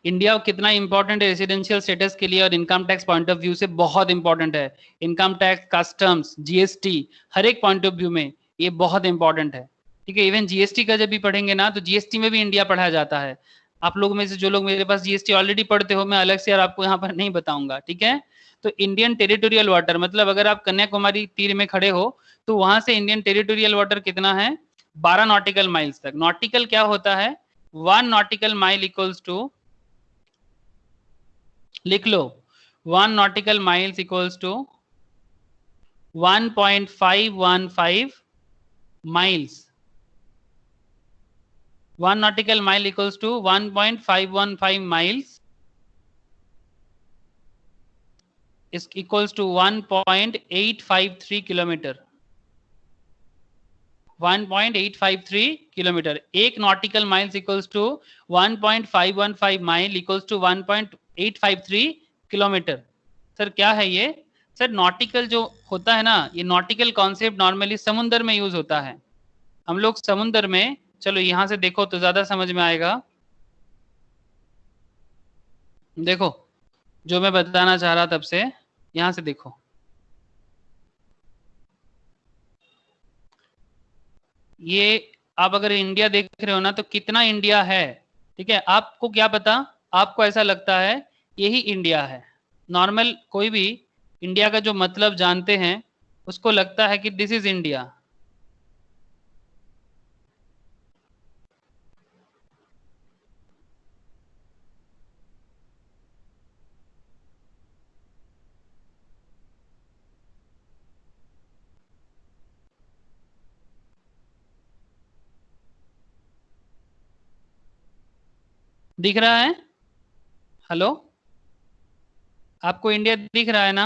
इंडिया कितना इंपॉर्टेंट है रेसिडेंशियल स्टेटस के लिए, और income tax point of view से बहुत इंपॉर्टेंट है। इनकम टैक्स, कस्टम्स, जीएसटी, हर एक पॉइंट ऑफ व्यू में ये बहुत इंपॉर्टेंट है। ठीक है। इवन जीएसटी का जब भी पढ़ेंगे ना, तो जीएसटी में भी इंडिया पढ़ाया जाता है। आप लोग में से जो लोग मेरे पास जीएसटी ऑलरेडी पढ़ते हो, मैं अलग से यार आपको यहाँ पर नहीं बताऊंगा, ठीक है। तो इंडियन टेरिटोरियल वाटर मतलब अगर आप कन्याकुमारी तीर में खड़े हो तो वहां से इंडियन टेरिटोरियल वाटर कितना है, 12 नॉटिकल माइल्स तक। नॉटिकल क्या होता है, 1 नॉटिकल माइल इक्वल्स टू, लिख लो, 1 nautical miles equals to 1.515 miles. 1 nautical mile equals to 1.515 miles is equals to 1.853 kilometre. 1.853 kilometre. एक nautical miles equals to 1.515 mile equals to 1.853 kilometre. Sir क्या है ये? सर नॉटिकल जो होता है ना, ये नॉटिकल कॉन्सेप्ट नॉर्मली समुद्र में यूज होता है। हम लोग समुद्र में, चलो यहां से देखो तो ज्यादा समझ में आएगा। देखो जो मैं बताना चाह रहा तब से, यहां से देखो, ये आप अगर इंडिया देख रहे हो ना तो कितना इंडिया है, ठीक है। आपको क्या पता, आपको ऐसा लगता है यही इंडिया है। नॉर्मल कोई भी इंडिया का जो मतलब जानते हैं उसको लगता है कि दिस इज इंडिया। दिख रहा है? हेलो, आपको इंडिया दिख रहा है ना?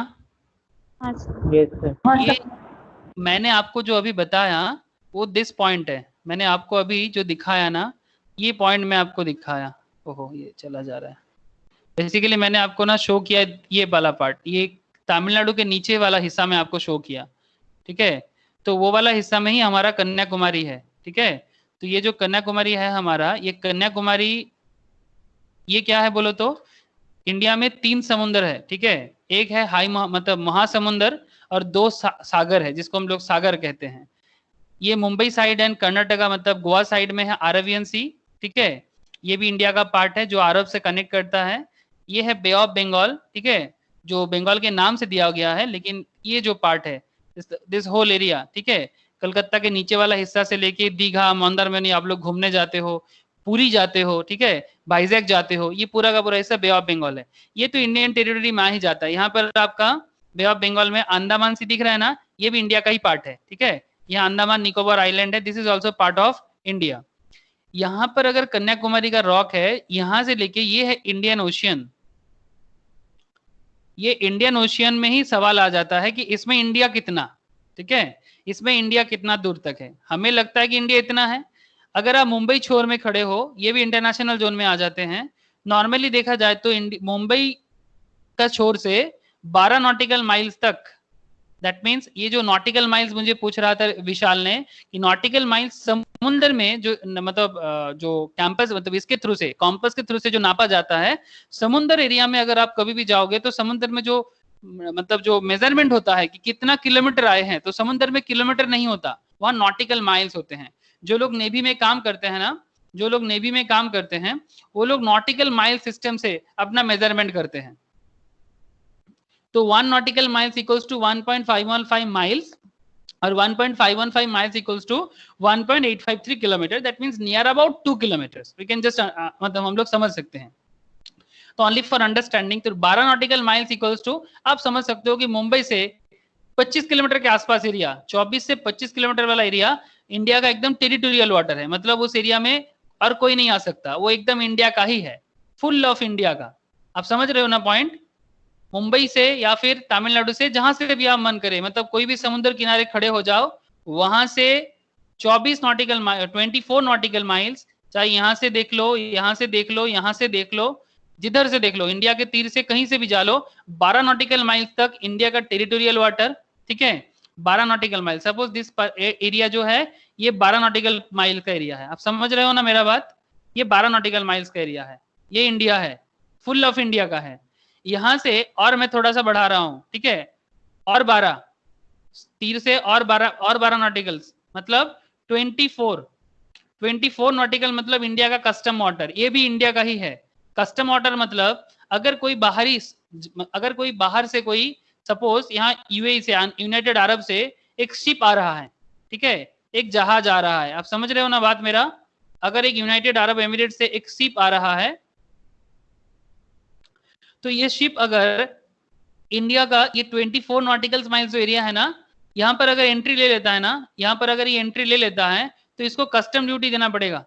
Yes sir. ये मैंने आपको जो अभी बताया वो दिस पॉइंट है। मैंने आपको अभी जो दिखाया ना, ये पॉइंट मैं आपको दिखाया। ओहो ये चला जा रहा है। बेसिकली मैंने आपको ना शो किया ये वाला पार्ट, ये तमिलनाडु के नीचे वाला हिस्सा में आपको शो किया, ठीक है। तो वो वाला हिस्सा में ही हमारा कन्याकुमारी है, ठीक है। तो ये जो कन्याकुमारी है हमारा, ये कन्याकुमारी, ये क्या है बोलो तो, इंडिया में 3 समुद्र है, ठीक है। एक है मतलब महासमुंदर, और 2 सागर है जिसको हम लोग सागर कहते हैं। ये मुंबई साइड एंड कर्नाटका मतलब गोवा साइड में है अरेबियन सी, ठीक है। ये भी इंडिया का पार्ट है जो अरब से कनेक्ट करता है। ये है बे ऑफ बंगाल, ठीक है, जो बंगाल के नाम से दिया गया है, लेकिन ये जो पार्ट है, दिस होल एरिया, ठीक है, कलकत्ता के नीचे वाला हिस्सा से लेके दीघा मंदारमनी आप लोग घूमने जाते हो, पुरी जाते हो, ठीक है, वाइजैक जाते हो, ये पूरा का पूरा हिस्सा बे ऑफ बंगाल है। ये तो इंडियन टेरिटरी में ही जाता है। यहाँ पर आपका बे ऑफ बंगाल में अंडमान सी दिख रहा है ना, ये भी इंडिया का ही पार्ट है, ठीक है। यहाँ अंडमान निकोबार आइलैंड है, this is also part of India. यहाँ पर अगर कन्याकुमारी का रॉक है, यहां से लेके ये है इंडियन ओशियन। ये इंडियन ओशियन में ही सवाल आ जाता है कि इसमें इंडिया कितना, ठीक है, इसमें इंडिया कितना दूर तक है। हमें लगता है कि इंडिया इतना है। अगर आप मुंबई छोर में खड़े हो, ये भी इंटरनेशनल जोन में आ जाते हैं। नॉर्मली देखा जाए तो मुंबई का छोर से 12 नॉटिकल माइल्स तक, दैट मीन्स ये जो नॉटिकल माइल्स मुझे पूछ रहा था विशाल ने, कि नॉटिकल माइल्स समुद्र में जो मतलब जो कैंपस मतलब इसके थ्रू से, कॉम्पस के थ्रू से जो नापा जाता है, समुद्र एरिया में अगर आप कभी भी जाओगे तो समुद्र में जो मतलब जो मेजरमेंट होता है कि कितना किलोमीटर आए हैं, तो समुद्र में किलोमीटर नहीं होता, वहां नॉटिकल माइल्स होते हैं। जो लोग नेवी में काम करते हैं ना, जो लोग नेवी में काम करते हैं, वो लोग नॉटिकल माइल सिस्टम से अपना मेजरमेंट करते हैं। तो 1 nautical miles equals to 1.515 miles, और 1.515 miles equals to 1.853 kilometre, that means near about 2 kilometres. We can just मतलब हम लोग समझ सकते हैं। तो ओनली फॉर अंडरस्टैंडिंग, तो 12 नॉटिकल माइल्स इक्वल्स टू, आप समझ सकते हो कि मुंबई से 25 किलोमीटर के आसपास एरिया, 24 से 25 किलोमीटर वाला एरिया इंडिया का एकदम टेरिटोरियल वाटर है। मतलब उस एरिया में और कोई नहीं आ सकता, वो एकदम इंडिया का ही है, फुल ऑफ इंडिया का। आप समझ रहे हो ना पॉइंट? मुंबई से या फिर तमिलनाडु से, जहां से भी आप मन करे, मतलब कोई भी समुद्र किनारे खड़े हो जाओ, वहां से 24 नॉटिकल 24 नॉटिकल माइल्स, चाहे यहां से देख लो, यहां से देख लो, यहां से देख लो, जिधर से देख लो, इंडिया के तीर से कहीं से भी जा लो, 12 नॉटिकल माइल्स तक इंडिया का टेरिटोरियल वाटर, ठीक है। 12 nautical mile, suppose this area जो है ये 12 नॉटिकल माइल का एरिया है। आप समझ रहे हो ना मेरा बात? ये 12 नॉटिकल माइल्स का एरिया है, ये इंडिया है, फुल ऑफ इंडिया का है। यहां से और मैं थोड़ा सा बढ़ा रहा हूं, ठीक है, और 12 तीर से और 12 नॉटिकल्स, मतलब 24 नॉटिकल मतलब इंडिया का कस्टम वाटर, ये भी इंडिया का ही है। कस्टम वाटर मतलब अगर कोई बाहर से कोई सपोज यहाँ यूएई से, यूनाइटेड अरब से एक शिप आ रहा है, ठीक है, एक जहाज आ रहा है, आप समझ रहे हो ना बात मेरा। अगर एक यूनाइटेड अरब एमिरेट से एक शिप आ रहा है, तो ये शिप अगर इंडिया का ये 24 नॉटिकल माइल्स जो एरिया है ना, यहाँ पर अगर एंट्री ले लेता है ना, यहाँ पर अगर ये एंट्री ले लेता है तो इसको कस्टम ड्यूटी देना पड़ेगा।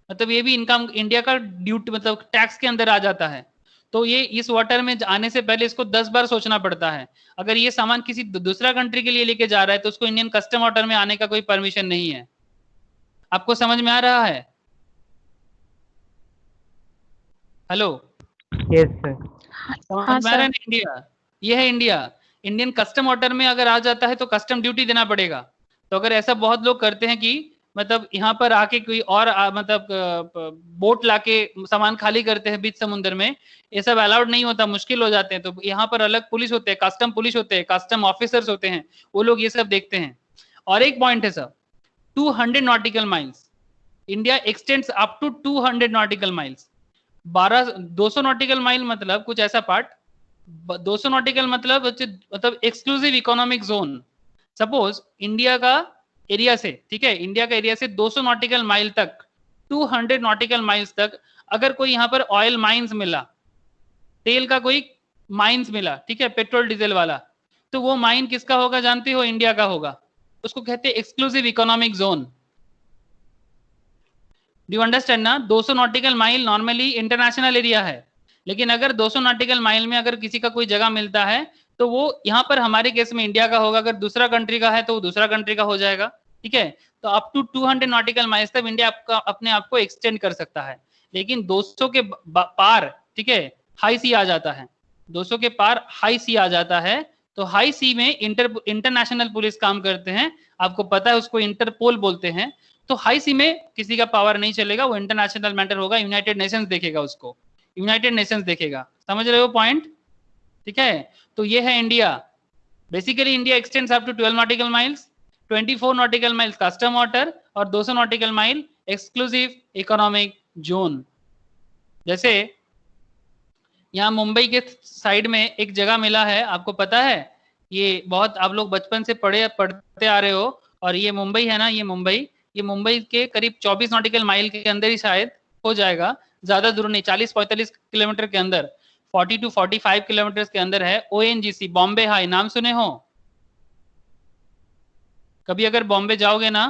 मतलब ये भी इनकम इंडिया का ड्यूटी मतलब टैक्स के अंदर आ जाता है। तो ये इस वाटर में आने से पहले इसको 10 बार सोचना पड़ता है। अगर ये सामान किसी दूसरा कंट्री के लिए लेके जा रहा है तो उसको इंडियन कस्टम वाटर में आने का कोई परमिशन नहीं है। आपको समझ में आ रहा है? Hello, yes sir. समझ में आ रहा है ना? इंडिया, ये है इंडिया। इंडियन कस्टम वाटर में अगर आ जाता है तो कस्टम ड्यूटी देना पड़ेगा। तो अगर ऐसा बहुत लोग करते हैं कि मतलब यहाँ पर आके कोई और मतलब बोट लाके सामान खाली करते हैं बीच समुद्र में, ये सब अलाउड नहीं होता, मुश्किल हो जाते हैं। तो यहाँ पर अलग पुलिस होते हैं, कस्टम पुलिस होते हैं, कस्टम ऑफिसर्स होते हैं, वो लोग ये सब देखते हैं। और एक पॉइंट है sir, 200 nautical miles, India extends up to 200 nautical miles. 200 nautical mile मतलब कुछ ऐसा पार्ट, 200 नॉटिकल मतलब exclusive economic zone. Suppose India का एरिया से, ठीक है, इंडिया का एरिया से 200 नॉटिकल माइल तक, 200 नॉटिकल माइल्स तक अगर कोई यहाँ पर ऑयल माइंस मिला, तेल का कोई माइंस मिला, ठीक है, पेट्रोल डीजल वाला, तो वो माइन किसका होगा जानते हो? इंडिया का होगा। उसको कहते हैं exclusive economic zone. Do you understand ना? 200 nautical mile normally international area है, लेकिन अगर 200 नॉटिकल माइल में अगर किसी का कोई जगह मिलता है तो वो यहाँ पर हमारे केस में इंडिया का होगा, अगर दूसरा कंट्री का है तो वो दूसरा कंट्री का हो जाएगा, ठीक है। तो अप टू 200 नॉटिकल माइल्स तक इंडिया आपका अपने आप को एक्सटेंड कर सकता है। लेकिन 200 के पार, ठीक है, हाई सी आ जाता है। 200 के पार हाई सी आ जाता है, तो हाई सी में इंटरनेशनल पुलिस काम करते हैं, आपको पता है उसको इंटरपोल बोलते हैं। तो हाई सी में किसी का पावर नहीं चलेगा, वो इंटरनेशनल मैटर होगा, यूनाइटेड नेशंस देखेगा उसको, यूनाइटेड नेशंस देखेगा। समझ रहे हो पॉइंट? ठीक है, तो ये है India. Basically India extends up to 12 nautical miles, 24 nautical miles custom water और 200 nautical mile exclusive economic zone. जैसे यहाँ मुंबई के साइड में एक जगह मिला है, आपको पता है, ये बहुत आप लोग बचपन से पढ़ते आ रहे हो, और ये मुंबई है ना, ये मुंबई के करीब 24 नॉटिकल माइल के अंदर ही शायद हो जाएगा, ज्यादा दूर नहीं, 40-45 किलोमीटर के अंदर, 40 to 45 किलोमीटर के अंदर है। ONGC, बॉम्बे हाई, नाम सुने हो? कभी अगर बॉम्बे जाओगे ना,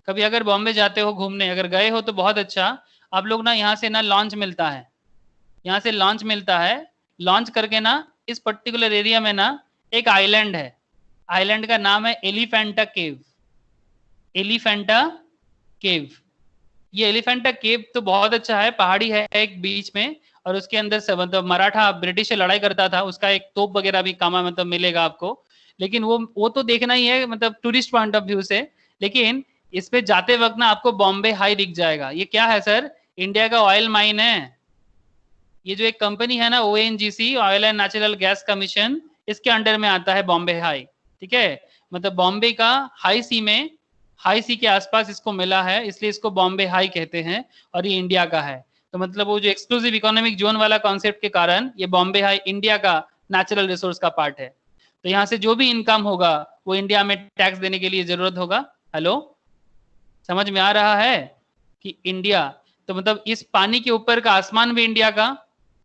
कभी अगर बॉम्बे जाते हो घूमने, अगर गए हो तो बहुत अच्छा। आप लोग ना यहाँ से ना लॉन्च मिलता है, यहाँ से लॉन्च मिलता है, लॉन्च करके ना इस पर्टिकुलर एरिया में ना एक आइलैंड है, आइलैंड का नाम है एलिफेंटा केव। एलिफेंटा केव, ये एलिफेंटा केव तो बहुत अच्छा है, पहाड़ी है एक बीच में, और उसके अंदर से मतलब मराठा ब्रिटिश से लड़ाई करता था, उसका एक तोप वगैरह भी कामा मतलब मिलेगा आपको। लेकिन वो तो देखना ही है, मतलब टूरिस्ट पॉइंट ऑफ व्यू से। लेकिन इस पे जाते वक्त ना आपको बॉम्बे हाई दिख जाएगा। ये क्या है सर? इंडिया का ऑयल माइन है। ये जो एक कंपनी है ना, ONGC, oil and natural gas commission, इसके अंडर में आता है बॉम्बे हाई, ठीक है। मतलब बॉम्बे का हाई सी में, हाई सी के आसपास इसको मिला है, इसलिए इसको बॉम्बे हाई कहते हैं, और ये इंडिया का है। तो मतलब वो जो एक्सक्लूसिव इकोनॉमिक जोन वाला कॉन्सेप्ट के कारण ये बॉम्बे हाई इंडिया का नेचुरल रिसोर्स का पार्ट है। तो यहाँ से जो भी इनकम होगा वो इंडिया में टैक्स देने के लिए जरूरत होगा। हेलो, समझ में आ रहा है कि इंडिया, तो मतलब इस पानी के ऊपर का आसमान भी इंडिया का,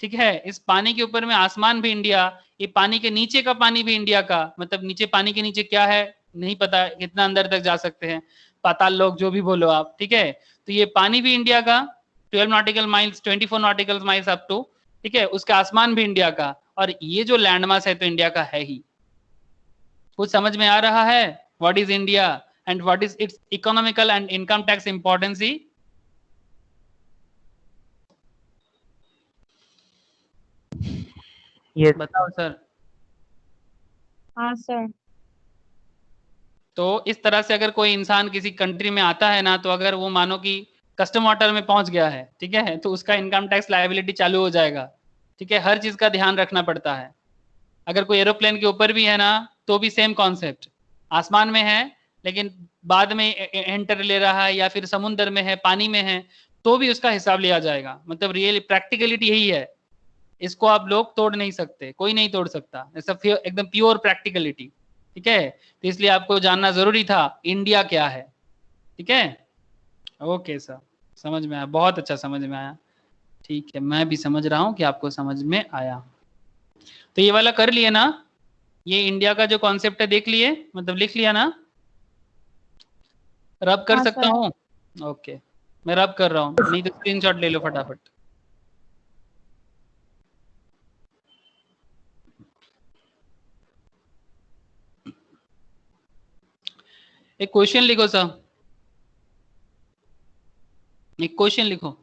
ठीक है, इस पानी के ऊपर में आसमान भी इंडिया, ये पानी के नीचे का पानी भी इंडिया का। मतलब नीचे, पानी के नीचे क्या है नहीं पता, कितना अंदर तक जा सकते हैं, पाताल लोक जो भी बोलो आप, ठीक है। तो ये पानी भी इंडिया का, 12 nautical miles, 24 nautical miles up to, ठीक है, उसका आसमान भी इंडिया का, और ये जो लैंड मास है तो इंडिया का है ही। कुछ समझ में आ रहा है? What is India and what is its economical and income tax importancy? Yes बताओ सर। हाँ सर। तो इस तरह से अगर कोई इंसान किसी कंट्री में आता है ना, तो अगर वो मानो कि कस्टम वाटर में पहुंच गया है, ठीक है, तो उसका इनकम टैक्स लायबिलिटी चालू हो जाएगा, ठीक है। हर चीज का ध्यान रखना पड़ता है। अगर कोई एरोप्लेन के ऊपर भी है ना, तो भी सेम कॉन्सेप्ट, आसमान में है लेकिन बाद में एंटर ले रहा है, या फिर समुद्र में है, पानी में है, तो भी उसका हिसाब लिया जाएगा। मतलब रियल प्रैक्टिकलिटी यही है, इसको आप लोग तोड़ नहीं सकते, कोई नहीं तोड़ सकता, ऐसा एकदम प्योर प्रैक्टिकलिटी। ठीक है, तो इसलिए आपको जानना जरूरी था इंडिया क्या है। ठीक है, ओके सर, समझ में आया, बहुत अच्छा समझ में आया। ठीक है, मैं भी समझ रहा हूँ कि आपको समझ में आया। तो ये वाला कर लिए ना, ये इंडिया का जो कॉन्सेप्ट है देख लिए, मतलब लिख लिया ना, रब कर हाँ सकता सर। हूँ? ओके, मैं रब कर रहा हूँ, नहीं तो स्क्रीनशॉट ले लो फटाफट। एक क्वेश्चन लिखो सर, एक क्वेश्चन लिखो।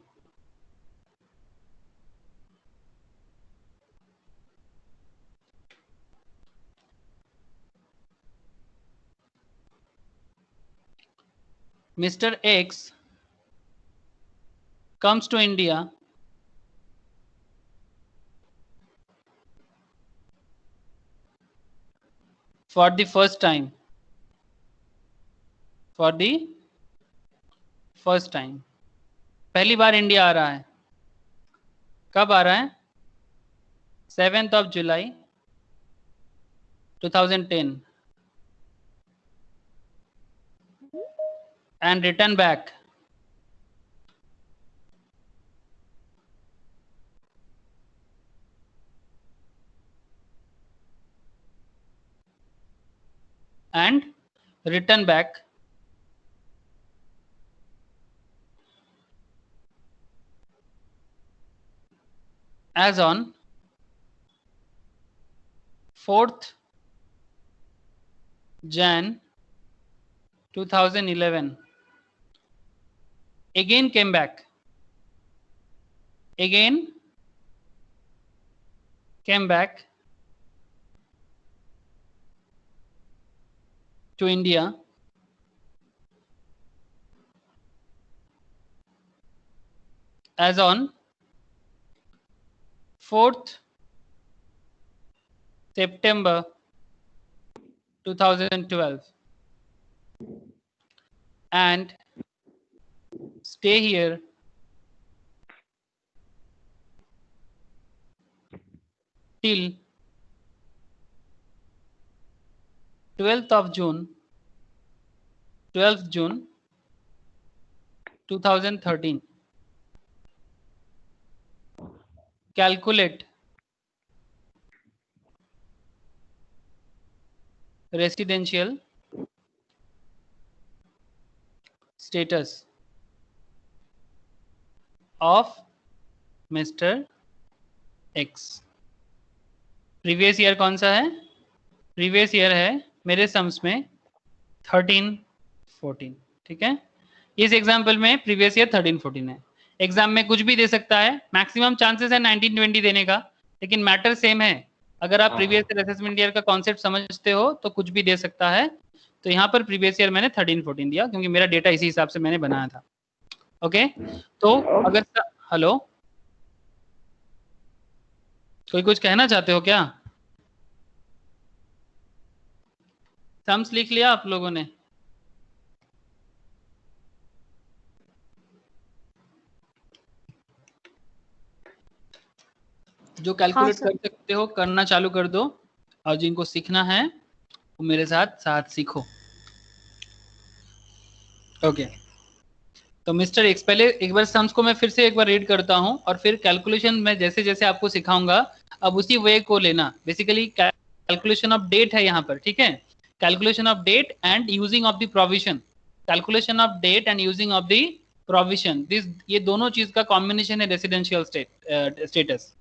Mister x comes to India for the first time. For the first time, पहली बार इंडिया आ रहा है। कब आ रहा है? 7th July 2010 and return back and return back as on 4th Jan 2011, again came back to India as on 4th September 2012 and stay here till 12th June 2013. Calculate residential status of Mr. X. Previous year कौन सा है? Previous year है मेरे sums में 13-14। ठीक है, इस example में प्रीवियस ईयर 13-14 है। एग्जाम में कुछ भी दे सकता है, मैक्सिमम चांसेस है 19-20 देने का, लेकिन मैटर सेम है। अगर आप प्रीवियस ईयर असेसमेंट ईयर का कॉन्सेप्ट समझते हो तो कुछ भी दे सकता है। तो यहाँ पर प्रीवियस ईयर मैंने 13-14 दिया क्योंकि मेरा डेटा इसी हिसाब से मैंने बनाया था। ओके, तो अगर हेलो, कोई कुछ कहना चाहते हो क्या? सम्स लिख लिया आप लोगों ने? जो कैलकुलेट सर। कर सकते हो करना चालू कर दो, और जिनको सीखना है वो मेरे साथ साथ सीखो। ओके, तो मिस्टर एक्स, पहले एक बार सम्स को मैं फिर से एक बार रीड करता हूं और फिर कैलकुलेशन में जैसे जैसे आपको सिखाऊंगा अब उसी वे को लेना। बेसिकली कैलकुलेशन ऑफ डेट है यहाँ पर। ठीक है, calculation of date and using of the provision, calculation of date and using of the provision, this ये दोनों चीज का कॉम्बिनेशन है रेसिडेंशियल स्टेटस।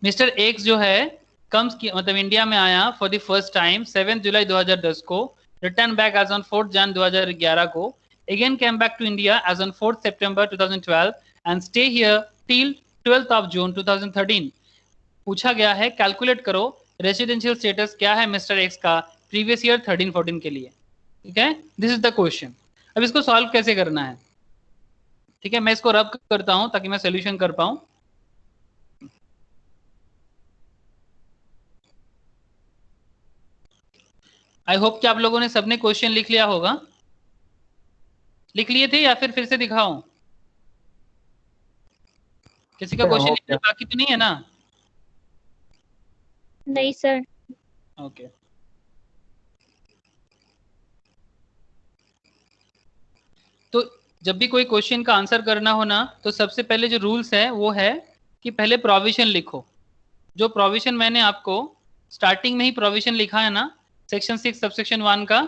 मिस्टर एक्स जो है कम्स की मतलब इंडिया में आया फॉर द फर्स्ट टाइम 7 जुलाई 2010 को, रिटर्न बैक एज ऑन 4 जन 2011 को, again came back to India as on 4th September 2012 and stay here till 12th June 2013. पूछा गया है कैलकुलेट करो रेसिडेंशियल स्टेटस क्या है मिस्टर एक्स का प्रीवियस ईयर 13-14 के लिए। ठीक है, दिस इज द क्वेश्चन। अब इसको सॉल्व कैसे करना है? ठीक है, मैं इसको रब करता हूं ताकि मैं सोल्यूशन कर पाऊं। आई होप कि आप लोगों ने सबने क्वेश्चन लिख लिया होगा। लिख लिए थे या फिर से दिखाऊं? किसी का क्वेश्चन लिखना बाकी तो नहीं है ना? नहीं सर। ओके। तो जब भी कोई क्वेश्चन का आंसर करना हो ना, तो सबसे पहले जो रूल्स है वो है कि पहले प्रोविजन लिखो। जो प्रोविजन मैंने आपको स्टार्टिंग में ही प्रोविजन लिखा है ना, सेक्शन 6 सबसेक्शन 1 का,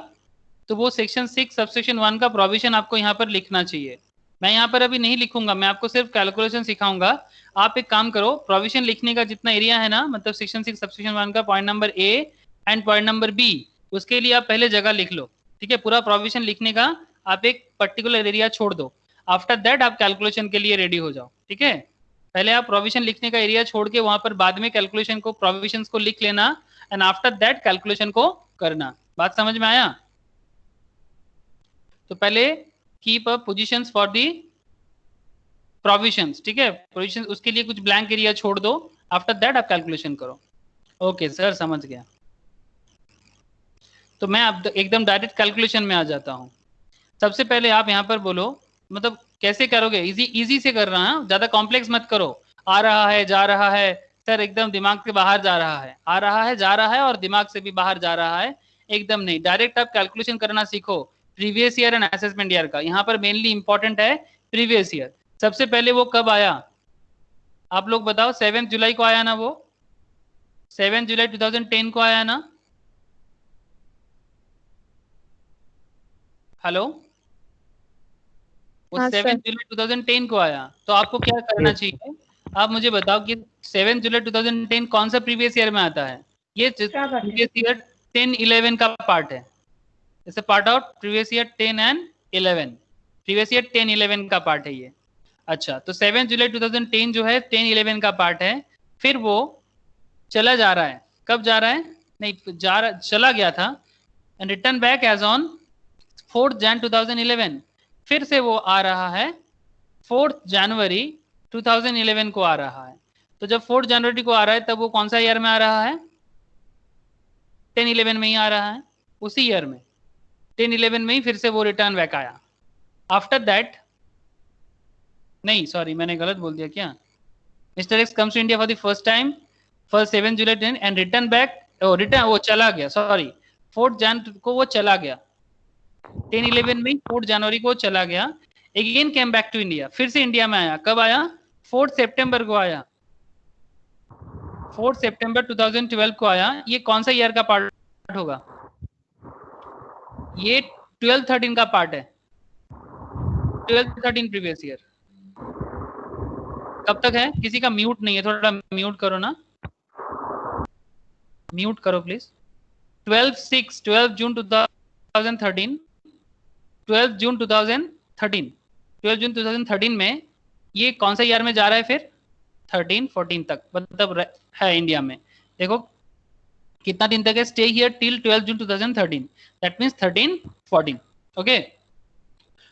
तो वो सेक्शन 6 सबसेक्शन 1 का प्रोविजन आपको यहाँ पर लिखना चाहिए। मैं यहाँ पर अभी नहीं लिखूंगा, मैं आपको सिर्फ कैलकुलेशन सिखाऊंगा। आप एक काम करो, प्रोविजन लिखने का जितना एरिया है ना, मतलब सेक्शन 6 सबसेक्शन 1 का point number A and point number B, उसके लिए आप पहले जगह लिख लो। ठीक है, पूरा प्रोविजन लिखने का आप एक पर्टिकुलर एरिया छोड़ दो। आफ्टर दैट आप कैलकुलेशन के लिए रेडी हो जाओ। ठीक है, पहले आप प्रोविजन लिखने का एरिया छोड़ के वहां पर बाद में कैलकुलेशन को, प्रोविजन को लिख लेना, एंड आफ्टर दैट कैलकुलेशन को करना। बात समझ में आया? तो पहले keep a positions for the provisions. ठीक है, प्रोविजन उसके लिए कुछ ब्लैंक एरिया छोड़ दो, आफ्टर दैट आप कैलकुलेशन करो। ओके सर, समझ गया। तो मैं अब एकदम डायरेक्ट कैलकुलेशन में आ जाता हूँ। सबसे पहले आप यहाँ पर बोलो, मतलब कैसे करोगे, इजी इजी से कर रहा है, ज्यादा कॉम्प्लेक्स मत करो। आ रहा है, जा रहा है, सर एकदम दिमाग से बाहर जा रहा है, आ रहा है, जा रहा है और दिमाग से भी बाहर जा रहा है, एकदम नहीं। डायरेक्ट आप कैलकुलेशन करना सीखो, previous year and assessment year का। यहाँ पर मेनली इंपॉर्टेंट है प्रीवियस ईयर। सबसे पहले वो कब आया, आप लोग बताओ? 7 जुलाई को आया ना वो? 7 जुलाई 2010 को आया ना? हेलो, वो हाँ 7 सर। जुलाई 2010 को आया। तो आपको क्या करना चाहिए, आप मुझे बताओ कि 7 जुलाई 2010 कौन सा प्रीवियस ईयर में आता है? ये प्रीवियस ईयर 10-11 का पार्ट है। It's a part of previous year 10 and 11। Previous year 10-11 का पार्ट है ये। अच्छा, तो 7 जुलाई 2010 जो है 10-11 का पार्ट है। फिर वो चला जा रहा है, कब जा रहा है? नहीं, चला गया था, and return back as on 4 Jan 2011। फिर से वो आ रहा है 4 जनवरी 2011 को आ रहा है। तो जब 4 जनवरी को आ रहा है, तब वो कौन सा ईयर में आ रहा है? 10-11 में ही आ रहा है, उसी ईयर में 10-11 में ही फिर से वो रिटर्न बैक आया। आफ्टर दैट, नहीं सॉरी, मैंने गलत बोल दिया क्या? Mr X comes to India for the first time for 7 July 10 and return back, return वो चला गया, सॉरी 4 जन को वो चला गया, 10-11 में 4 जनवरी को चला गया। Again came back to India, फिर से इंडिया में आया, कब आया? 4 सितंबर को आया, 4 सितंबर 2012 को आया। ये कौन सा ईयर का पार्ट होगा? ये 12-13 का पार्ट है, 12-13 प्रीवियस ईयर। कब तक है? किसी का म्यूट नहीं है, थोड़ा म्यूट करो ना, म्यूट करो प्लीज। 12 जून 2013, 12 जून 2013, 12 जून 2013 में ये कौन सा ईयर में जा रहा है फिर? 13-14 तक, मतलब है इंडिया में। देखो कितना दिन तक है, stay here till 12 June 2013, that means 13-14। Okay,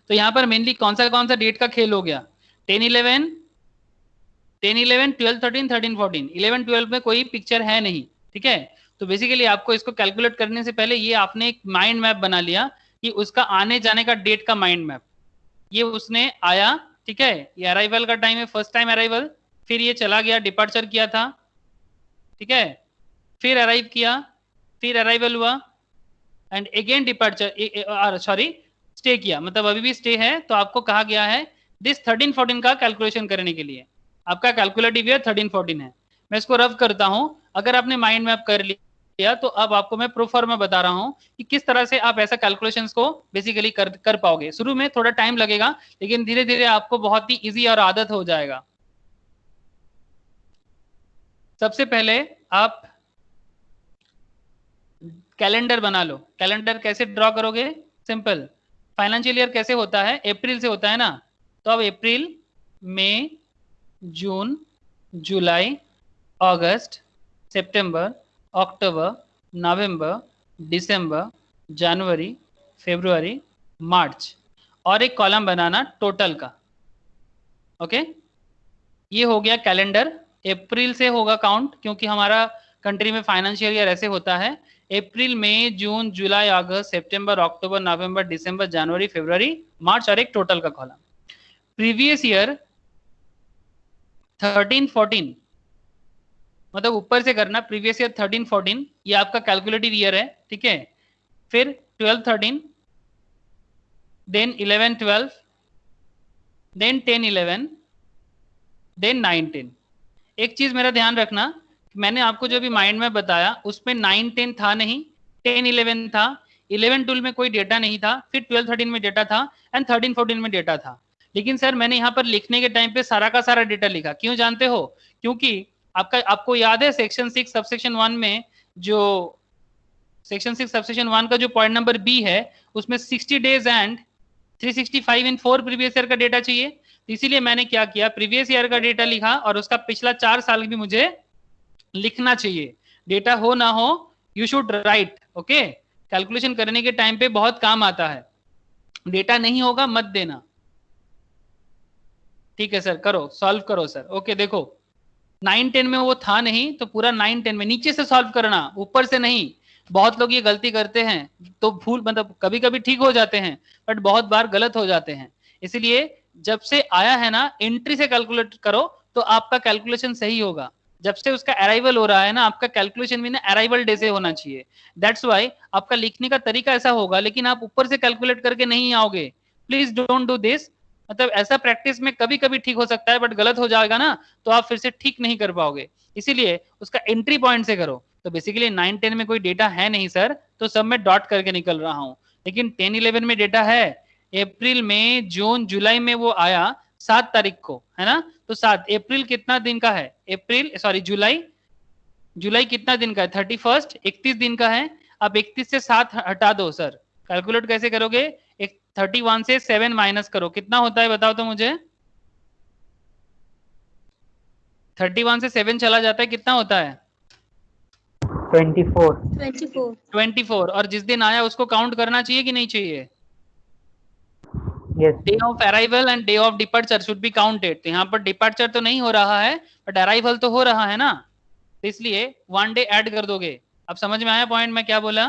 तो यहाँ पर मेनली कौन सा डेट का खेल हो गया? 10-11, 10-11, 12-13, 13-14, 11-12 में कोई पिक्चर है नहीं। ठीक है, तो बेसिकली आपको इसको कैलकुलेट करने से पहले ये आपने एक माइंड मैप बना लिया कि उसका आने जाने का डेट का माइंड मैप, ये उसने आया। ठीक है, ये अराइवल का टाइम है, फर्स्ट टाइम अराइवल, फिर ये चला गया, डिपार्चर किया था। ठीक है, फिर अराइव किया, फिर अराइवल हुआ, and again departure, sorry stay किया, मतलब अभी भी स्टे है। तो आपको कहा गया है दिस 13-14 का कैलकुलेशन करने के लिए। आपका कैलकुलेटिव ईयर 13-14 है। मैं इसको रफ करता हूं, अगर आपने माइंड मैप कर लिया तो अब आपको मैं प्रोफॉर्मा बता रहा हूं कि किस तरह से आप ऐसा कैलकुलेशंस को बेसिकली कर पाओगे। शुरू में थोड़ा टाइम लगेगा, लेकिन धीरे धीरे आपको बहुत ही इजी और आदत हो जाएगा। सबसे पहले आप कैलेंडर बना लो। कैलेंडर कैसे ड्रॉ करोगे? सिंपल, फाइनेंशियल ईयर कैसे होता है? अप्रैल से होता है ना, तो अब अप्रैल, मई, जून, जुलाई, अगस्त, सितंबर, अक्टूबर, नवंबर, दिसंबर, जनवरी, फरवरी, मार्च, और एक कॉलम बनाना टोटल का। ओके, ये हो गया कैलेंडर। अप्रैल से होगा काउंट, क्योंकि हमारा कंट्री में फाइनेंशियल ईयर ऐसे होता है, अप्रैल, मई, जून, जुलाई, अगस्त, सितंबर, अक्टूबर, नवंबर, दिसंबर, जनवरी, फरवरी, मार्च और एक टोटल का कॉलम। प्रीवियस ईयर 13, 14, मतलब ऊपर से करना, प्रीवियस ईयर 13, 14 ये आपका कैलकुलेटेड ईयर है, ठीक है। फिर 12, 13, देन 11, 12, देन 10, 11, देन 9, 10। एक चीज मेरा ध्यान रखना, मैंने आपको जो भी माइंड में बताया उसमें 9, 10 था नहीं, 10, 11 था, 11, 12 में कोई डेटा नहीं था, फिर 12, 13 में डेटा था एंड 13, 14 में डेटा था। लेकिन सर मैंने यहाँ पर लिखने के टाइम पे सारा का सारा डेटा लिखा, क्यों जानते हो? क्योंकि आपको याद है सेक्शन 6 सबसेक्शन 1 में जो सेक्शन 6 सबसेक्शन 1 का जो पॉइंट नंबर बी है उसमें 60 days and 365 in 4 previous year का डेटा चाहिए। इसीलिए मैंने क्या किया, प्रीवियस ईयर का डेटा लिखा और उसका पिछला 4 साल भी मुझे लिखना चाहिए। डेटा हो ना हो, you should write, okay. Calculation करने के टाइम पे बहुत काम आता है। डेटा नहीं होगा मत देना, ठीक है सर। करो, सॉल्व करो सर। ओके देखो 9, 10 में वो था नहीं तो पूरा 9, 10 में नीचे से सॉल्व करना, ऊपर से नहीं। बहुत लोग ये गलती करते हैं तो भूल, मतलब कभी कभी ठीक हो जाते हैं बट बहुत बार गलत हो जाते हैं। इसलिए जब से आया है ना एंट्री से कैलकुलेट करो तो आपका कैलकुलेशन सही होगा। जब से उसका अराइवल हो रहा है ना, आपका कैलकुलेशन भी ना अराइवल डे से होना चाहिए। दैट्स वाई आपका लिखने का तरीका ऐसा होगा, लेकिन आप ऊपर से कैलकुलेट करके नहीं आओगे। Please don't do this. मतलब ऐसा प्रैक्टिस में कभी कभी ठीक हो सकता है बट गलत हो जाएगा ना तो आप फिर से ठीक नहीं कर पाओगे। इसीलिए उसका एंट्री पॉइंट से करो। तो बेसिकली 9, 10 में कोई डेटा है नहीं सर, तो सब में डॉट करके निकल रहा हूं। लेकिन 10, 11 में डेटा है। अप्रैल, मई, जून, जुलाई में वो आया 7 तारीख को, है ना। तो 7 अप्रैल कितना दिन का है? अप्रैल सॉरी जुलाई कितना दिन का है? 31, 31 दिन का है। अब 31 से 7 हटा दो सर। कैलकुलेट कैसे करोगे? एक 31 से 7 माइनस करो, कितना होता है बताओ तो मुझे। 31 से 7 चला जाता है, कितना होता है? 24। 24। 24। और जिस दिन आया उसको काउंट करना चाहिए कि नहीं चाहिए? Yes day of arrival and day of departure should be counted. तो यहाँ पर डिपार्चर तो नहीं हो रहा है बट अराइवल तो हो रहा है ना, तो इसलिए 1 डे ऐड कर दोगे। अब समझ में आया पॉइंट मैं क्या बोला?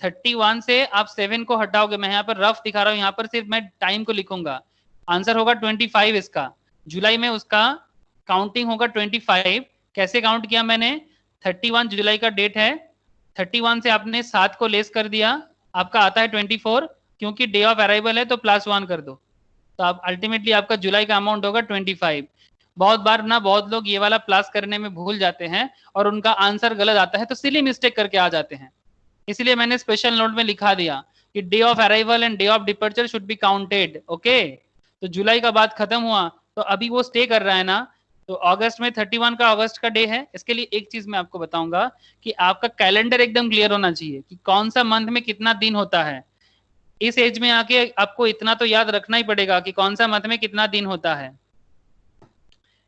31 से आप 7 को हटाओगे, मैं यहाँ पर रफ दिखा रहा हूँ, यहाँ पर सिर्फ मैं टाइम को लिखूंगा। आंसर होगा 25 इसका। जुलाई में उसका काउंटिंग होगा 25। कैसे काउंट किया मैंने? 31 जुलाई का डेट है, 31 से आपने 7 को लेस कर दिया, आपका आता है 24। क्योंकि डे ऑफ अराइवल है तो +1 कर दो, तो आप अल्टीमेटली आपका जुलाई का अमाउंट होगा 25। बहुत बार ना बहुत लोग ये वाला प्लस करने में भूल जाते हैं और उनका आंसर गलत आता है तो सिली मिस्टेक करके आ जाते हैं। इसलिए मैंने स्पेशल नोट में लिखा दिया कि day of arrival and day of departure should be counted, okay. तो जुलाई का बात खत्म हुआ, तो अभी वो स्टे कर रहा है ना, तो अगस्त में 31 का अगस्त का डे है। इसके लिए एक चीज मैं आपको बताऊंगा कि आपका कैलेंडर एकदम क्लियर होना चाहिए कि कौन सा मंथ में कितना दिन होता है। इस एज में आके आपको इतना तो याद रखना ही पड़ेगा कि कौन सा मंथ में कितना दिन होता है।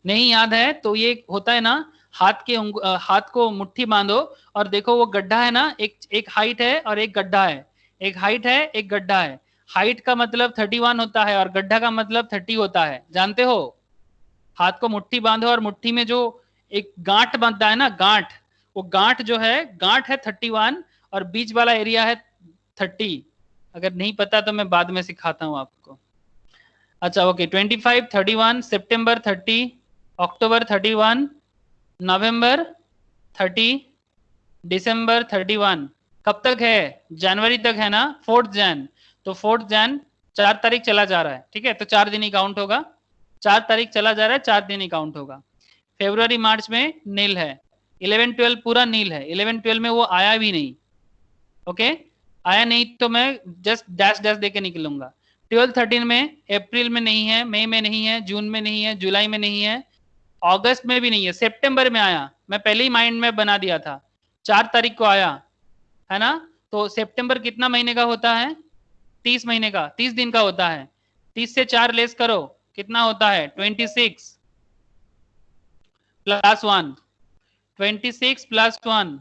नहीं याद है तो ये होता है ना, हाथ को मुट्ठी बांधो और देखो वो गड्ढा है ना, एक हाइट है और एक गड्ढा है, एक हाइट है एक गड्ढा है। हाइट का मतलब 31 होता है और गड्ढा का मतलब 30 होता है, जानते हो। हाथ को मुट्ठी बांधो और मुट्ठी में जो एक गांठ बनता है ना, गांठ, वो गांठ जो है, गांठ है 31 और बीच वाला एरिया है 30। अगर नहीं पता तो मैं बाद में सिखाता हूँ आपको। अच्छा ओके, 25, 31, सितंबर 30, अक्टूबर 31, नवंबर 30, दिसंबर 31। कब तक है? जनवरी तक है ना, 4 जैन। तो 4 जैन 4 तारीख चला जा रहा है, ठीक है, तो 4 दिन ही काउंट होगा। 4 तारीख चला जा रहा है, 4 दिन ही काउंट होगा। फेब्रुवरी मार्च में नील है, 11, 12 पूरा नील है, 11, 12 में वो आया भी नहीं, ओके। आया नहीं तो मैं जस्ट डैश डैश देके निकलूंगा। 12, 13 में अप्रैल में नहीं है, मई में नहीं है, जून में नहीं है, जुलाई में नहीं है, अगस्त में भी नहीं है, सितंबर में आया। मैं पहले ही माइंड में बना दिया था, 4 तारीख को आया है ना। तो सितंबर कितना महीने का होता है? 30 महीने का, 30 दिन का होता है। 30 से 4 लेस करो, कितना होता है? 26 + 1, 26 + 1।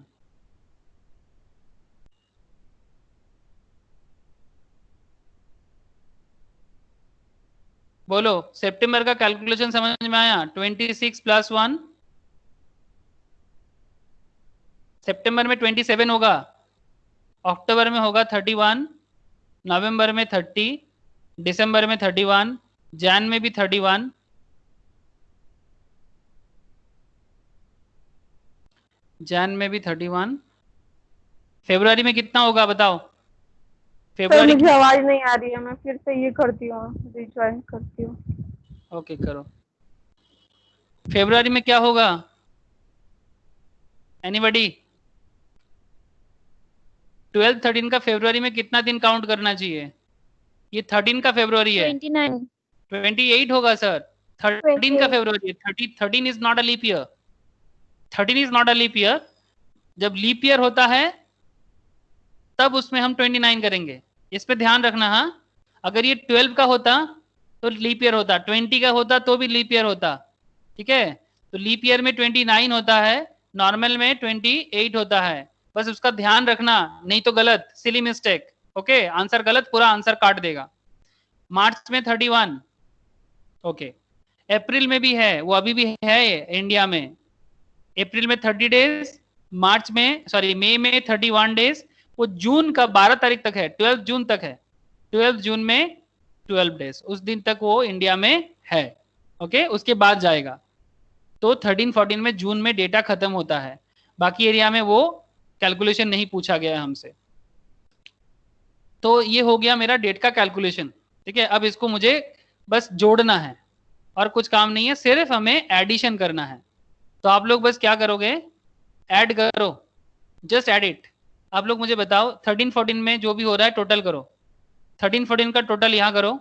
बोलो, सितंबर का कैलकुलेशन समझ में आया? 26 + 1 सितंबर में 27 होगा, अक्टूबर में होगा 31, नवंबर में 30, दिसंबर में 31, जैन में भी 31, जैन में भी 31, फरवरी में कितना होगा बताओ? सर फरवरी मुझे आवाज नहीं आ रही है, मैं फिर से ये करती हूँ, रिज्वाइन करती हूँ। ओके करो। फरवरी में क्या होगा? एनीबडी? 12, 13 का फरवरी में कितना दिन काउंट करना चाहिए? ये 13 का फरवरी है। 29, 28 होगा सर। 13 का 28, फरवरी है। 13 is not a leap year. 13 is not a leap year. जब लीप ईयर होता है तब उसमें हम 29 करेंगे, इस पे ध्यान रखना। हाँ, अगर ये 12 का होता तो लीप ईयर होता, 20 का होता तो भी लीप ईयर होता। ठीक है, तो लीप ईयर में 29 होता है, नॉर्मल में 28 होता है। बस उसका ध्यान रखना, नहीं तो गलत, सिली मिस्टेक। ओके, आंसर गलत, पूरा आंसर काट देगा। मार्च में 31। ओके, अप्रैल में भी है, वो अभी भी है इंडिया में। अप्रैल में 30 डेज, मार्च में सॉरी मई में 31 डेज, वो जून का 12 तारीख तक है, 12 जून तक है। 12 जून में 12 डेज, उस दिन तक वो इंडिया में है। ओके, उसके बाद जाएगा। तो 13, 14 में जून में डेटा खत्म होता है। बाकी एरिया में वो कैलकुलेशन नहीं पूछा गया है हमसे। तो ये हो गया मेरा डेट का कैलकुलेशन। ठीक है, अब इसको मुझे बस जोड़ना है और कुछ काम नहीं है, सिर्फ हमें एडिशन करना है। तो आप लोग बस क्या करोगे, ऐड करो, जस्ट ऐड इट। आप लोग मुझे बताओ 13, 14 में जो भी हो रहा है टोटल करो। 13, 14 का टोटल यहाँ करो,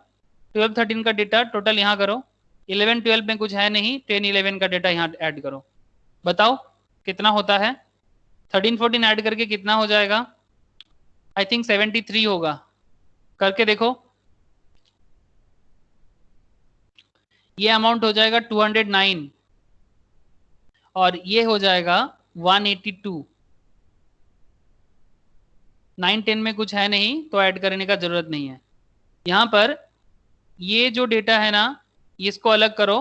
12, 13 का डेटा टोटल यहाँ करो, 11, 12 में कुछ है नहीं, 10, 11 का डेटा यहाँ ऐड करो। बताओ कितना होता है? 13, 14 ऐड करके कितना हो जाएगा? आई थिंक 73 होगा, करके देखो। ये अमाउंट हो जाएगा 209 और ये हो जाएगा 182। 9, 10 में कुछ है नहीं तो ऐड करने का जरूरत नहीं है। यहाँ पर ये जो डेटा है ना, इसको अलग करो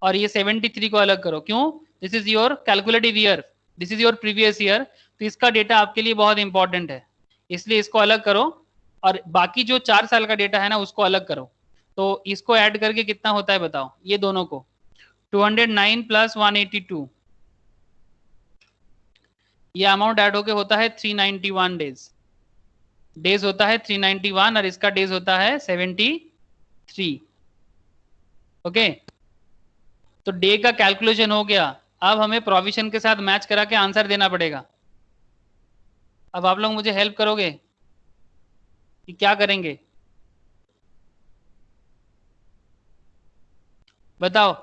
और ये 73 को अलग करो। क्यों? This is your calculative year, this is your previous year, तो इसका डेटा आपके लिए बहुत इंपॉर्टेंट है, इसलिए इसको अलग करो। और बाकी जो 4 साल का डेटा है ना उसको अलग करो। तो इसको ऐड करके कितना होता है बताओ, ये दोनों को? 209 प्लस 182, ये अमाउंट ऐड होके होता है 391 डेज। डेज होता है 391 और इसका डेज होता है 73। ओके, तो डे का कैलकुलेशन हो गया। अब हमें प्रोविजन के साथ मैच करा के आंसर देना पड़ेगा। अब आप लोग मुझे हेल्प करोगे कि क्या करेंगे? बताओ,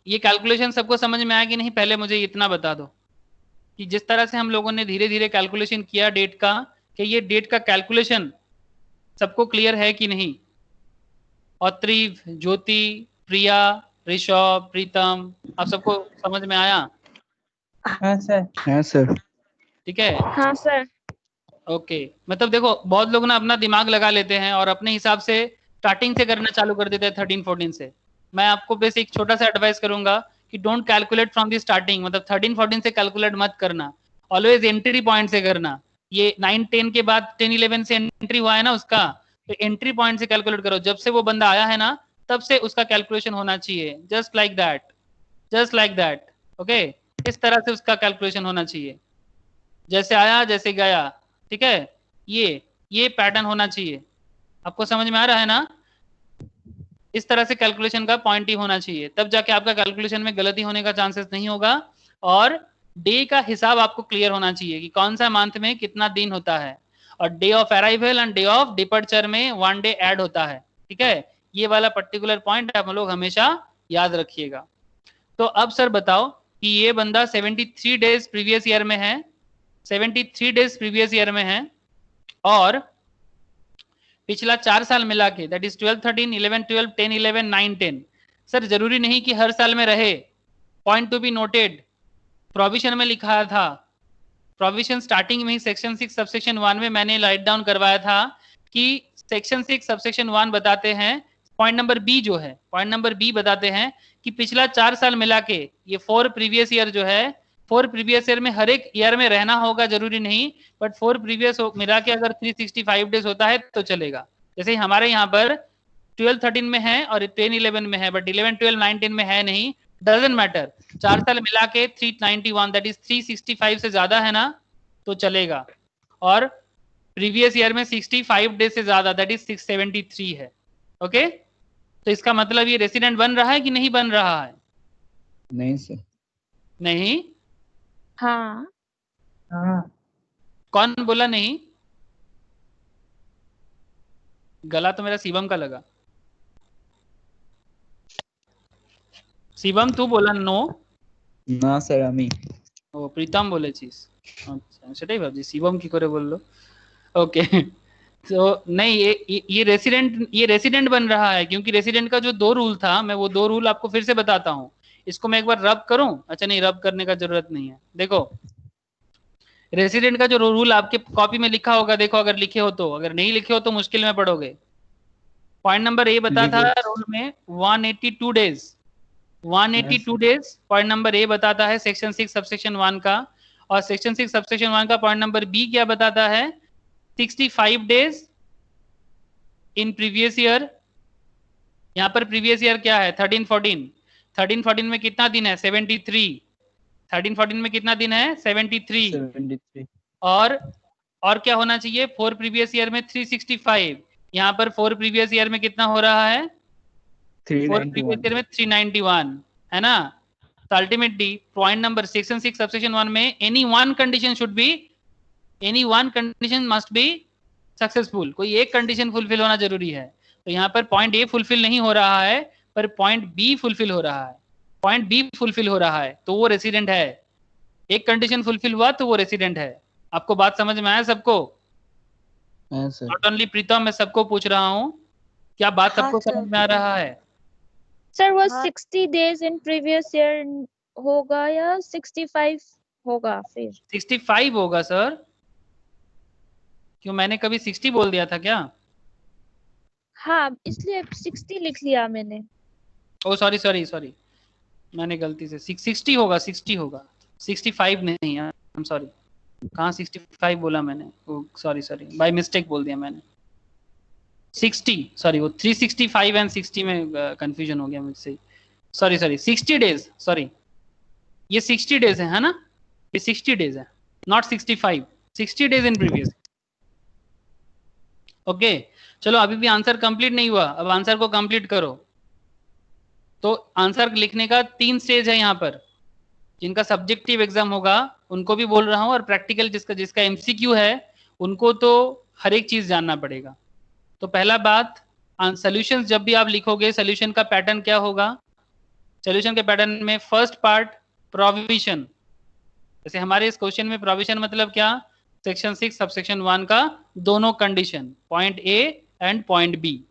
ये कैलकुलेशन सबको समझ में आया कि नहीं? पहले मुझे इतना बता दो कि जिस तरह से हम लोगों ने धीरे धीरे कैलकुलेशन किया डेट का, कि ये डेट का कैलकुलेशन सबको क्लियर है कि नहीं? औत्रीव, ज्योति, प्रिया, ऋषभ, प्रीतम, आप सबको समझ में आया? हाँ सर। हाँ सर। ठीक है, हाँ सर। ओके। मतलब देखो, बहुत लोग ना अपना दिमाग लगा लेते हैं और अपने हिसाब से स्टार्टिंग से करना चालू कर देते हैं 13, 14 से। मैं आपको बस एक छोटा सा एडवाइस करूंगा कि don't calculate from the starting, मतलब 13, 14 से कैलकुलेट मत करना, ऑलवेज एंट्री पॉइंट से करना। ये 9, 10 के बाद 10, 11 से एंट्री हुआ है ना उसका, तो एंट्री पॉइंट से कैलकुलेट करो। जब से वो बंदा आया है ना तब से उसका कैलकुलेशन होना चाहिए, just like that, just like that. Okay, इस तरह से उसका कैलकुलेशन होना चाहिए, जैसे आया जैसे गया। ठीक है, ये पैटर्न होना चाहिए। आपको समझ में आ रहा है ना? इस तरह से कैलकुलेशन का पॉइंट ही होना चाहिए, तब जाके आपका कैलकुलेशन में गलती होने का चांसेस नहीं होगा। और डे का हिसाब आपको क्लियर होना चाहिए कि कौन सा मंथ में कितना दिन होता है, और day of arrival and day of departure में 1 डे ऐड होता है। ठीक है, ये वाला पर्टिकुलर पॉइंट आप लोग हमेशा याद रखिएगा। तो अब सर बताओ कि ये बंदा 73 डेज प्रीवियस ईयर में है, 73 डेज प्रीवियस ईयर में है, और पिछला 4 साल मिला के, दैट इज 12, 13, 11, 12, 10, 11, 9, 10। सर जरूरी नहीं कि हर साल में रहे, point to be noted, provision में लिखा था, प्रोविजन स्टार्टिंग में ही सेक्शन 6 सबसेक्शन 1 में मैंने राइट डाउन करवाया था कि सेक्शन 6 सबसेक्शन 1 बताते हैं, पॉइंट नंबर बी जो है, पॉइंट नंबर बी बताते हैं कि पिछला 4 साल मिला के ये 4 प्रीवियस ईयर जो है 4 प्रीवियस ईयर में हर एक ईयर में रहना होगा जरूरी नहीं, बट 4 प्रीवियस मिला के अगर 365 डेज होता है तो चलेगा। जैसे हमारे यहाँ पर 12-13 में है और 10-11 में है, बट 11-12-19 में है नहीं, डजेंट मैटर। 4 साल मिला के 391 दैट इज 365 से ज्यादा है ना तो चलेगा, और प्रीवियस ईयर में 65 डेज से ज्यादा दैट इज 673 है। ओके, तो इसका मतलब ये रेसिडेंट बन रहा है कि नहीं बन रहा है? नहीं सर। नहीं? हाँ हाँ कौन बोला नहीं? गला तो मेरा शिवम का लगा। शिवम तू बोला नो? না স্যার আমি। ও প্রীতম বলেছিস, আচ্ছা সেটাই ভাবছি শিবম কি করে বললো। ओके तो नहीं, ये रेसिडेंट बन रहा है, क्योंकि रेसिडेंट का जो 2 रूल था, मैं वो 2 रूल आपको फिर से बताता हूँ। इसको मैं एक बार रब करूं? अच्छा नहीं, रब करने का जरूरत नहीं है। देखो रेसिडेंट का जो रूल आपके कॉपी में लिखा होगा, देखो अगर लिखे हो तो, अगर नहीं लिखे हो तो मुश्किल में पड़ोगे। पॉइंट नंबर ए बता था रूल में 182 डेज, 182 डेज पॉइंट नंबर ए बताता है सेक्शन 6 सबसेक्शन 1 का, और सेक्शन 6 सबसेक्शन 1 का पॉइंट नंबर बी क्या बताता है? 65 डेज इन प्रीवियस ईयर। यहाँ पर प्रीवियस ईयर क्या है? 13-14 में कितना दिन है? 73। 13-14 में कितना दिन है? 73। 73। और क्या होना चाहिए? 4 प्रीवियस ईयर में 365। यहाँ पर 4 प्रीवियस ईयर में कितना हो रहा है? 4 प्रीवियस ईयर में 391 है ना। तो ultimately point number section 6 subsection 1 में any one condition must be successful. कोई एक कंडीशन फुलफिल होना जरूरी है। तो यहाँ पर पॉइंट ए फुलफिल नहीं हो रहा है, पर पॉइंट बी फुलफिल हो रहा है। पॉइंट बी फुलफिल हो रहा है तो वो रेसिडेंट है। एक कंडीशन फुलफिल हुआ तो वो रेसिडेंट है। आपको बात समझ में आया सबको? नॉट ओनली प्रीतम, मैं सबको पूछ रहा हूँ, क्या बात सबको समझ में आ रहा है? सर वो 60 डेज इन प्रीवियस ईयर होगा या 65 होगा? फिर 65 होगा सर। क्यों, मैंने कभी 60 बोल दिया था क्या? हाँ, इसलिए 60 लिख लिया मैंने। ओ सॉरी, मैंने गलती से 60 होगा, 60 होगा, 65 नहीं। आई एम सॉरी, कहाँ 65 बोला मैंने? ओ सॉरी, बाय मिस्टेक बोल दिया मैंने। 60 सॉरी, वो 365 एंड 60 में कंफ्यूजन हो गया मुझसे। सॉरी 60 डेज, सॉरी ये 60 डेज है ना, ये 60 डेज है, not 65। 60 days in previous. Okay चलो, अभी भी आंसर कंप्लीट नहीं हुआ, अब आंसर को कंप्लीट करो। तो आंसर लिखने का 3 स्टेज है यहाँ पर। जिनका सब्जेक्टिव एग्जाम होगा उनको भी बोल रहा हूँ, और प्रैक्टिकल जिसका एमसीक्यू है उनको तो हर एक चीज जानना पड़ेगा। तो पहला बात, सॉल्यूशंस जब भी आप लिखोगे, सॉल्यूशन का पैटर्न क्या होगा? सॉल्यूशन के पैटर्न में फर्स्ट पार्ट प्रोविजन। जैसे हमारे इस क्वेश्चन में प्रोविजन मतलब क्या? सेक्शन 6 सबसेक्शन 1 का दोनों condition, point A and point B.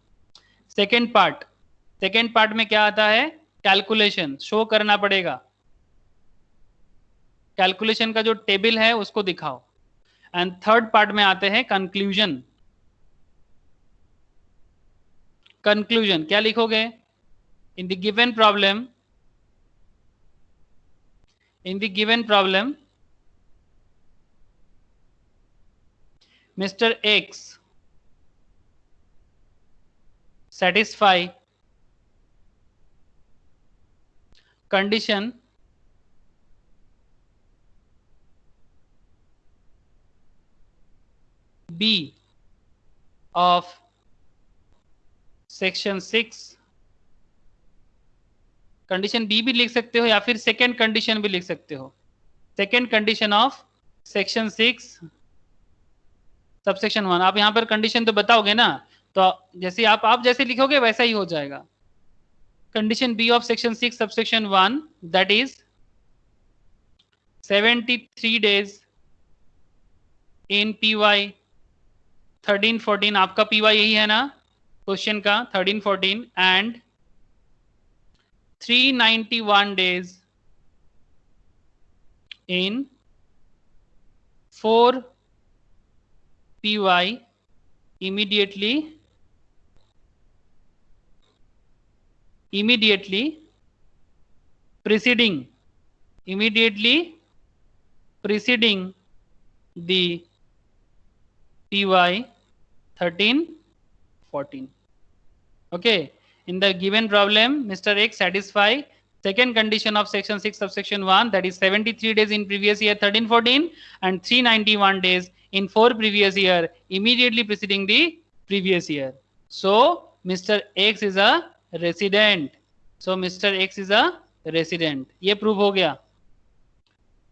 Second part में क्या आता है? कैलकुलेशन शो करना पड़ेगा। कैलकुलेशन का जो टेबल है उसको दिखाओ। एंड थर्ड पार्ट में आते हैं कंक्लूजन। क्या लिखोगे? In the given problem Mr. X satisfy condition B of section 6। Condition B भी लिख सकते हो या फिर सेकेंड कंडीशन भी लिख सकते हो। Second condition of section 6 subsection 1। आप यहाँ पर कंडीशन तो बताओगे ना, तो जैसे आप जैसे लिखोगे वैसा ही हो जाएगा। Condition B of section 6 subsection 1 that is 73 days in PY 13-14। आपका PY यही है ना क्वेश्चन का, 13-14, and 391 days in 4 PY immediately preceding preceding the TY 13-14. Okay, in the given problem, Mr. X satisfy second condition of section 6 subsection 1, that is 73 days in previous year 13-14 and 391 days in 4 previous year immediately preceding the previous year. So Mr. X is a resident. So Mr. X is a resident. ये prove हो गया.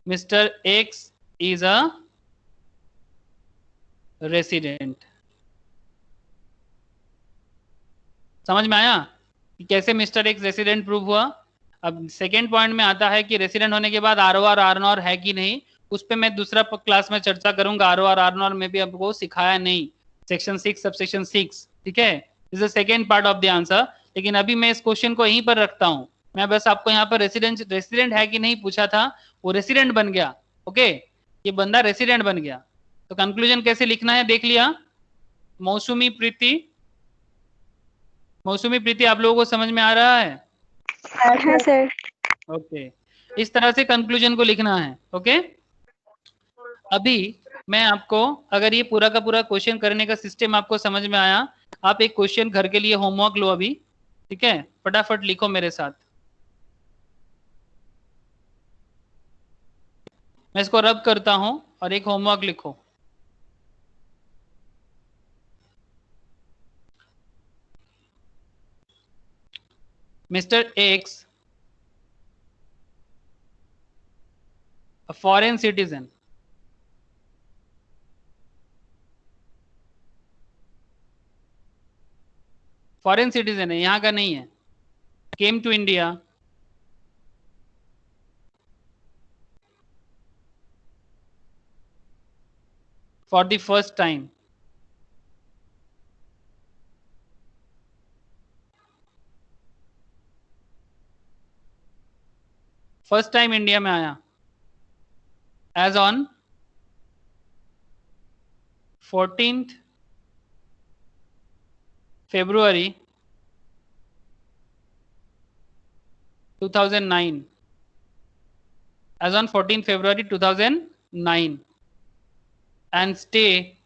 Mr. X is a resident. समझ में आया कि कैसे mister x resident prove हुआ. अब सेकेंड पॉइंट में आता है कि रेसिडेंट होने के बाद आर ओ आर नॉर है कि नहीं. उस पर मैं दूसरा क्लास में चर्चा करूंगा. आर नॉर में भी आपको सिखाया नहीं, सेक्शन 6 सबसेक्शन 6. ठीक है, this is second part of the answer. लेकिन अभी मैं इस क्वेश्चन को यहीं पर रखता हूं. मैं बस आपको यहाँ पर रेसिडेंट है कि नहीं पूछा था, वो रेसिडेंट बन गया. ओके, ये बंदा रेसिडेंट बन गया. तो कंक्लूजन कैसे लिखना है देख लिया. मौसमी प्रीति आप लोगों को समझ में आ रहा है? हाँ सर. ओके, इस तरह से कंक्लूजन को लिखना है. ओके, अभी मैं आपको, अगर ये पूरा का पूरा क्वेश्चन करने का सिस्टम आपको समझ में आया, आप एक क्वेश्चन घर के लिए होमवर्क लो अभी. ठीक है, फटाफट लिखो मेरे साथ. मैं इसको रब करता हूं और एक होमवर्क लिखो. Mr. X, a foreign citizen, foreign citizen है, यहाँ का नहीं है, came to India for the first time. First time India में आया as on 14th February 2009, as on 14th February 2009, and stay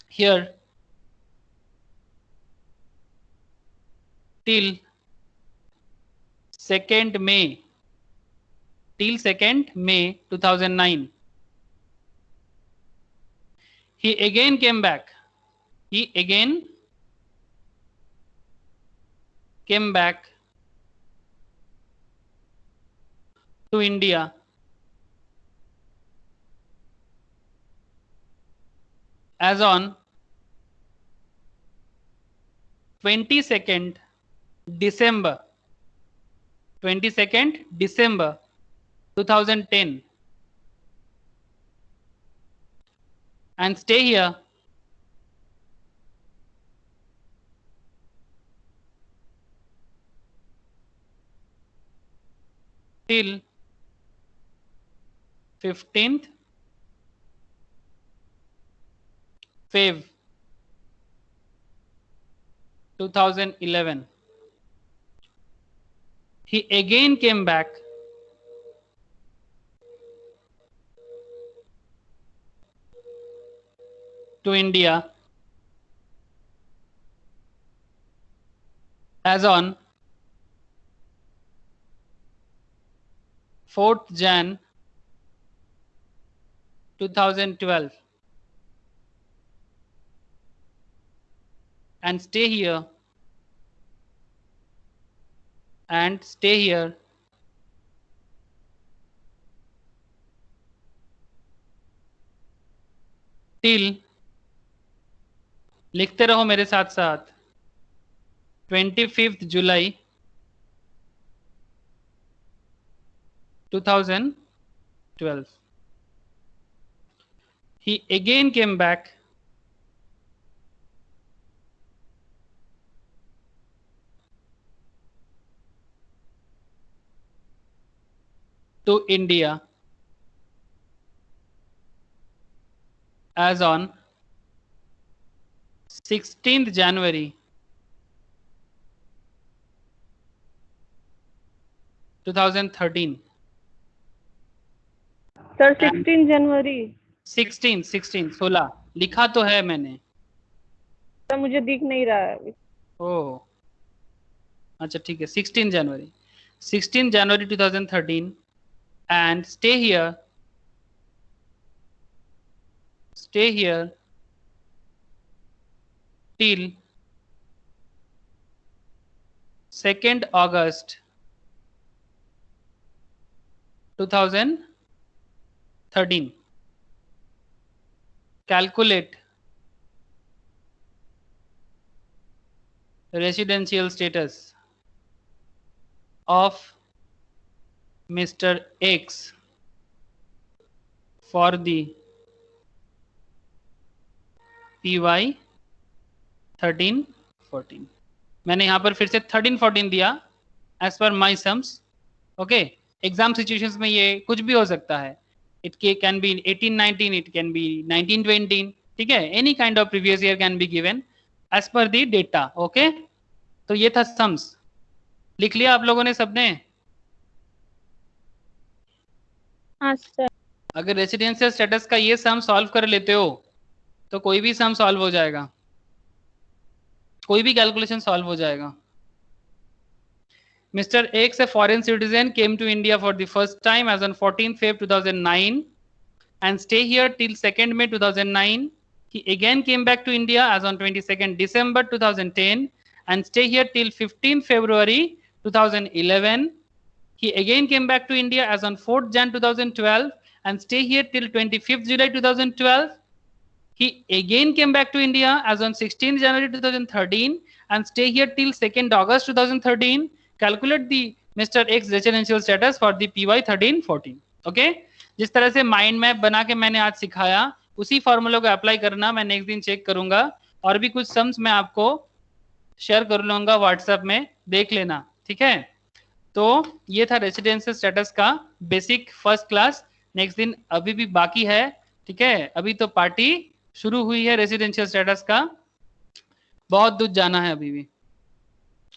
here till 2nd May 2009. He again came back. To India as on 22nd December 2010, and stay here till 15th Feb 2011. He again came back to India as on 4th Jan 2012, and stay here till, लिखते रहो मेरे साथ साथ, 25th July 2012. He again came back to India as on 16th January 2013, sir 16 जनवरी। 16 लिखा तो है मैंने। Sir मुझे दिख नहीं रहा है अभी। ओ अच्छा ठीक है, 16 जनवरी 2013 and stay here till 2nd August 2013. Calculate residential status of Mr. X for the PY 13-14. मैंने यहाँ पर फिर से 13-14 दिया as per my sums. Okay, exam situations में ये कुछ भी हो सकता है। It can be 18-19, it can be 19-20, ठीक है, any kind of previous year can be given as per the data. Okay, तो ये था सम्स। लिख लिया आप लोगों ने सबने? हाँ सर। अगर रेसिडेंशियल स्टेटस का ये सम सॉल्व कर लेते हो तो कोई भी सम सॉल्व हो जाएगा, कोई भी कैलकुलेशन सॉल्व हो जाएगा। Mr. X, a foreign citizen, came to India for the first time as on 14th Feb 2009 and stay here till 2nd May 2009. He again came back to India as on 22nd December 2010 and stay here till 15th February 2011. He again came back to India as on 4th Jan 2012 and stay here till 25th July 2012. He again came back to India as on 16th January 2013 and stay here till 2nd August 2013. Calculate the Mr. X residential status for the PY 13-14. Okay, जिस तरह से mind map बना के मैंने आज सिखाया उसी formula को अप्लाई करना। मैं नेक्स्ट दिन चेक करूंगा और भी कुछ सम्स मैं आपको शेयर कर लूंगा व्हाट्सएप में, देख लेना, ठीक है। तो ये था रेसिडेंशियल स्टेटस का बेसिक फर्स्ट क्लास। नेक्स्ट दिन अभी भी बाकी है, ठीक है, अभी तो पार्टी शुरू हुई है रेसिडेंशियल स्टेटस का, बहुत दूर जाना है अभी भी।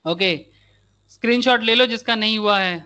ओके, स्क्रीनशॉट ले लो जिसका नहीं हुआ है।